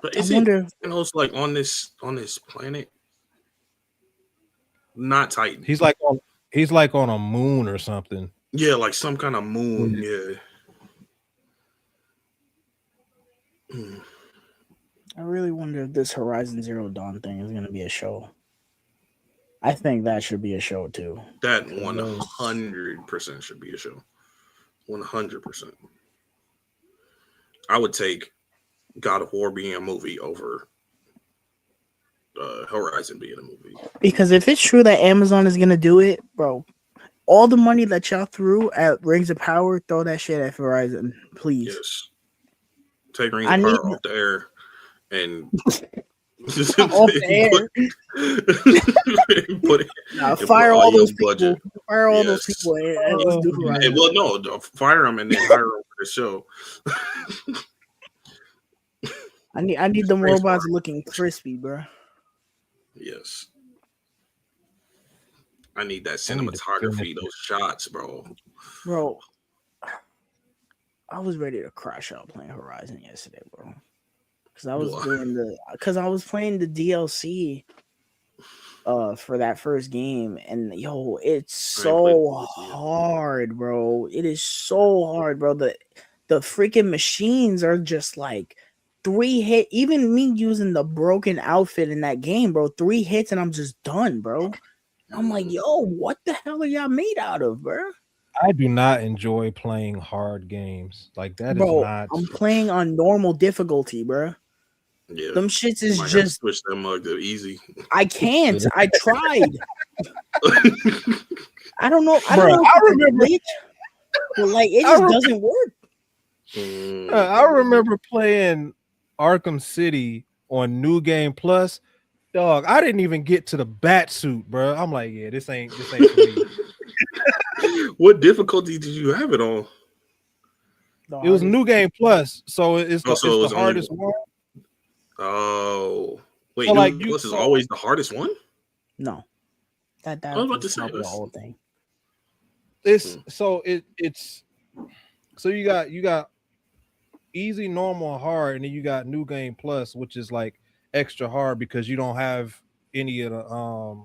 But is it Thanos like on this planet? Not Titan. He's like on a moon or something. Yeah, like some kind of moon. Yeah. I really wonder if this Horizon Zero Dawn thing is going to be a show. I think that should be a show too. That 100% should be a show. 100%. I would take God of War being a movie over Horizon being a movie. Because if it's true that Amazon is going to do it, bro, all the money that y'all threw at Rings of Power, throw that shit at Horizon, please. Yes. Take Rings of Power off the air and off the air. Fire all those people. Fire all those people and let's do Horizon. Well, no, fire them and then hire them for the show. I need them robots looking crispy, bro. Yes. I need that cinematography, those shots, bro. Bro, I was ready to crash out playing Horizon yesterday, bro. Because I was playing the DLC for that first game, and yo, it's so hard, bro. It is so hard, bro. The freaking machines are just like 3 hit. Even me using the broken outfit in that game, bro, 3 hits and I'm just done, bro. I'm like, yo, what the hell are y'all made out of, bro? I do not enjoy playing hard games. Like that is not. I'm playing on normal difficulty, bro. Yeah, them shits is just switch them mug to easy. I can't. I tried. I don't know. I remember, but like it just doesn't work. I remember playing Arkham City on New Game Plus. Dog, I didn't even get to the bat suit, bro. I'm like, yeah, this ain't for me. What difficulty did you have it on? It was New Game Plus, so it's Oh, so it the was only hardest one. Oh, wait, So, New like, Game you Plus is saw- always the hardest one? No, that I was about to was say probably the this. whole thing. It's so it's so you got easy, normal, hard, and then you got New Game Plus, which is like extra hard because you don't have any of the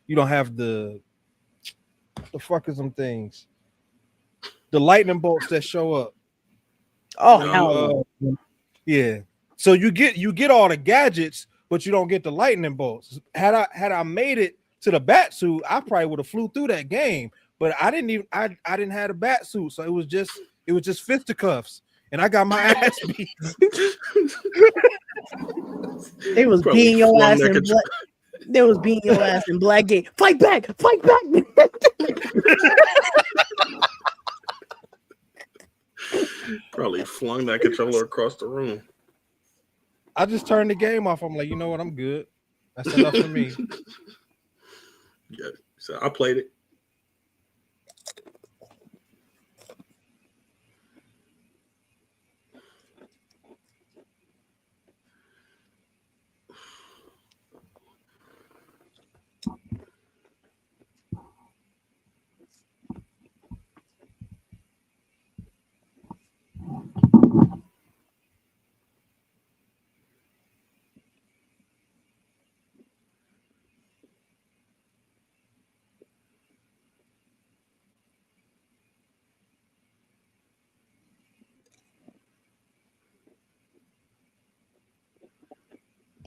you don't have the fuck is them things, the lightning bolts that show up. Oh No. hell no. Yeah. So you get all the gadgets, but you don't get the lightning bolts. Had I made it to the bat suit, I probably would have flew through that game. But I didn't have a bat suit, so it was just fisticuffs, and I got my ass beat. They was Probably beating your flung ass that in control- They was beating your ass in Blackgate. Fight back! Fight back! Probably flung that controller across the room. I just turned the game off. I'm like, you know what? I'm good. That's enough for me. Yeah, so I played it.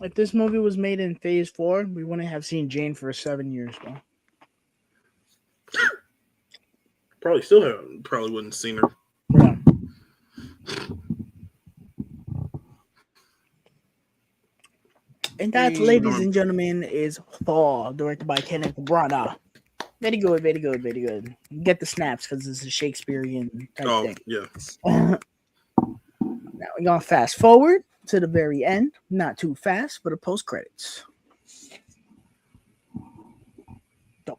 If this movie was made in Phase 4, we wouldn't have seen Jane for 7 years, bro. Probably wouldn't have seen her. Yeah. And that, ladies and gentlemen, is Thor, directed by Kenneth Branagh. Very good, very good, very good. Get the snaps because it's a Shakespearean type thing. Yeah. Now we're gonna fast forward to the very end. Not too fast, but a post credits. I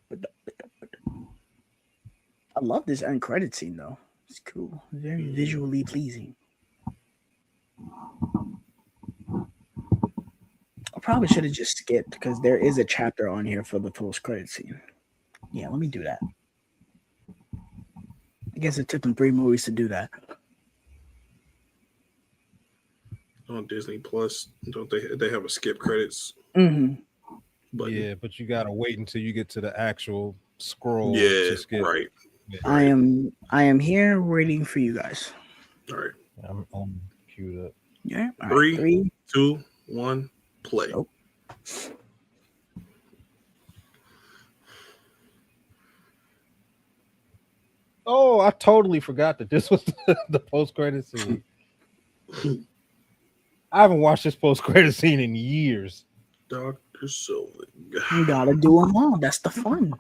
love this end credit scene though. It's cool. Very visually pleasing. I probably should have just skipped because there is a chapter on here for the post credit scene. Yeah, let me do that. I guess it took them 3 movies to do that. On Disney Plus, don't they have a skip credits? Mm-hmm. Button. Yeah, but you gotta wait until you get to the actual scroll. Yeah, to skip. right. Yeah. I am here waiting for you guys. All right. I'm queued up. Yeah. All Three, right. 3, 2, 1, play. Nope. Oh, I totally forgot that this was the post credit scene. I haven't watched this post credit scene in years. Dr. Silver. You gotta do them all. That's the fun.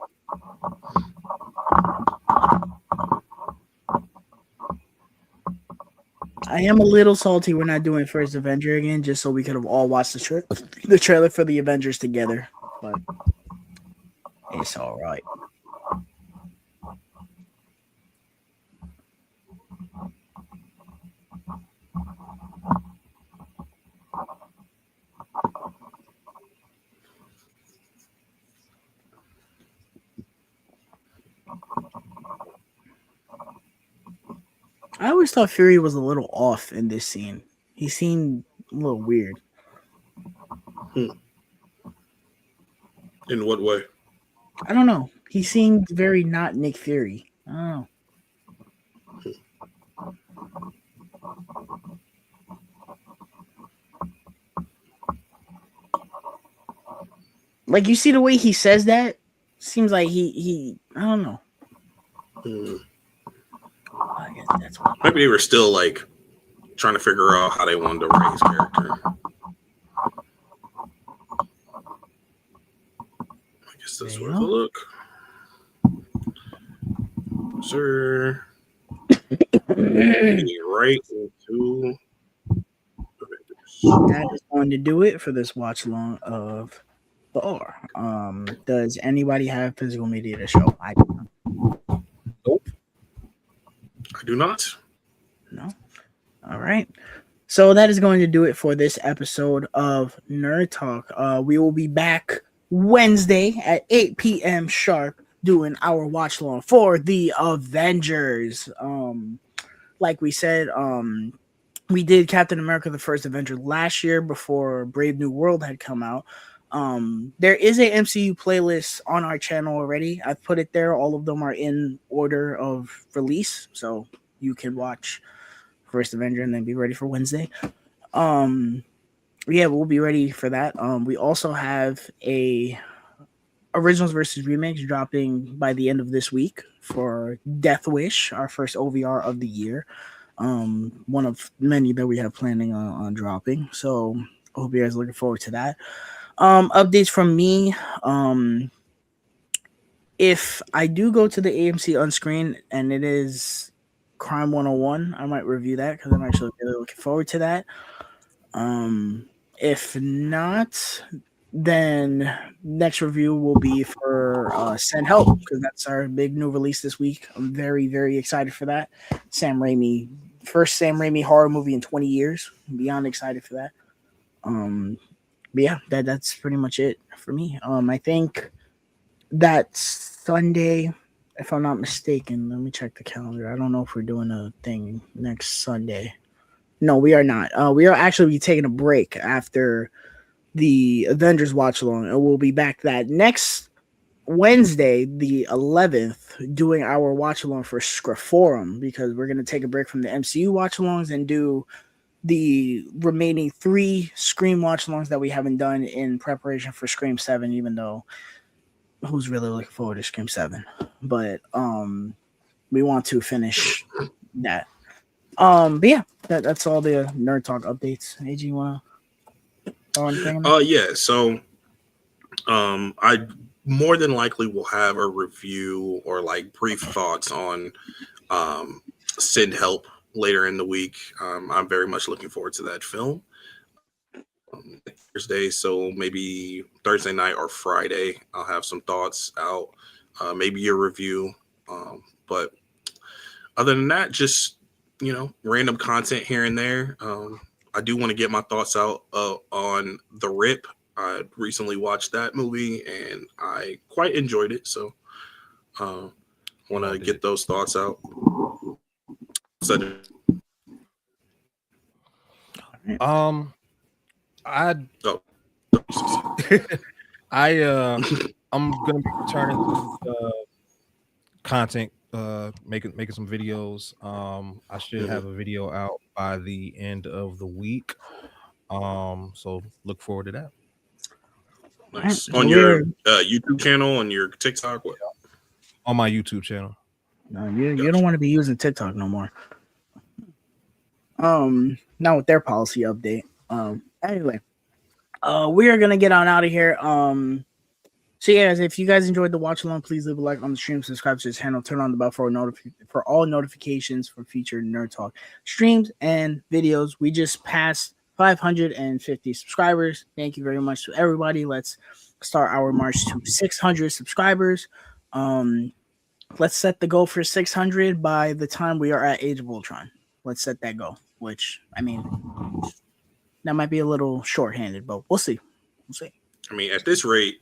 I am a little salty we're not doing First Avenger again, just so we could have all watched the trailer for the Avengers together. But it's all right. I always thought Fury was a little off in this scene. He seemed a little weird. In what way? I don't know. He seemed very not Nick Fury. I don't know. Like, you see the way he says that? Seems like he I don't know. I guess that's what. Maybe they were still like trying to figure out how they wanted to write his character. I guess that's worth a look. Sir. Right into That is going to do it for this watch along of Thor. Does anybody have physical media to show? I do not. Nope. do not. No. All right. So that is going to do it for this episode of Nerd Talk. We will be back Wednesday at 8 p.m. sharp doing our watch along for the Avengers. Like we said, we did Captain America: The First Avenger last year before Brave New World had come out. There is a MCU playlist on our channel already. I've put it there. All of them are in order of release, so you can watch First Avenger and then be ready for Wednesday. Yeah, we'll be ready for that. We also have a originals versus remakes dropping by the end of this week for Death Wish, our first OVR of the year. One of many that we have planning on dropping. So I hope you guys are looking forward to that. Updates from me. If I do go to the AMC Unscreen and it is Crime 101, I might review that because I'm actually really looking forward to that. If not, then next review will be for Send Help because that's our big new release this week. I'm very, very excited for that. First Sam Raimi horror movie in 20 years. I'm beyond excited for that. But yeah, that's pretty much it for me. I think that Sunday, if I'm not mistaken, let me check the calendar. I don't know if we're doing a thing next Sunday. No, we are not. We are actually taking a break after the Avengers watch along, and we'll be back that next Wednesday, the 11th, doing our watch along for Scriforum because we're going to take a break from the MCU watch alongs and do the remaining 3 Scream watch alongs that we haven't done in preparation for Scream 7, even though who's really looking forward to Scream 7? But we want to finish that. But yeah, that's all the Nerd Talk updates. AG, you want to throw anything? Yeah. So, I more than likely will have a review or like brief thoughts on Send Help later in the week. I'm very much looking forward to that film. Thursday, so maybe Thursday night or Friday, I'll have some thoughts out. Maybe a review. But other than that, just random content here and there. I do want to get my thoughts out on The Rip. I recently watched that movie and I quite enjoyed it. So want to get those thoughts out. I'm gonna be returning to content, making some videos. I should have a video out by the end of the week. So look forward to that. Nice. On your YouTube channel, on your TikTok, what? On my YouTube channel. No, you don't want to be using TikTok no more. Not with their policy update. Anyway, we are gonna get on out of here. So yeah, if you guys enjoyed the watch along, please leave a like on the stream, subscribe to this channel, turn on the bell for all notifications for future Nerd Talk streams and videos. We just passed 550 subscribers. Thank you very much to everybody. Let's start our march to 600 subscribers. Let's set the goal for 600 by the time we are at Age of Ultron. Let's set that goal, which, I mean, that might be a little shorthanded, but we'll see. I mean, at this rate,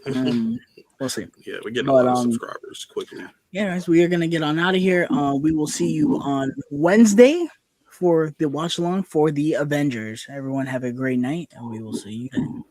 we'll see. Yeah, we're getting a lot of subscribers quickly. Yeah, guys, we are going to get on out of here. We will see you on Wednesday for the watch along for the Avengers. Everyone have a great night, and we will see you then.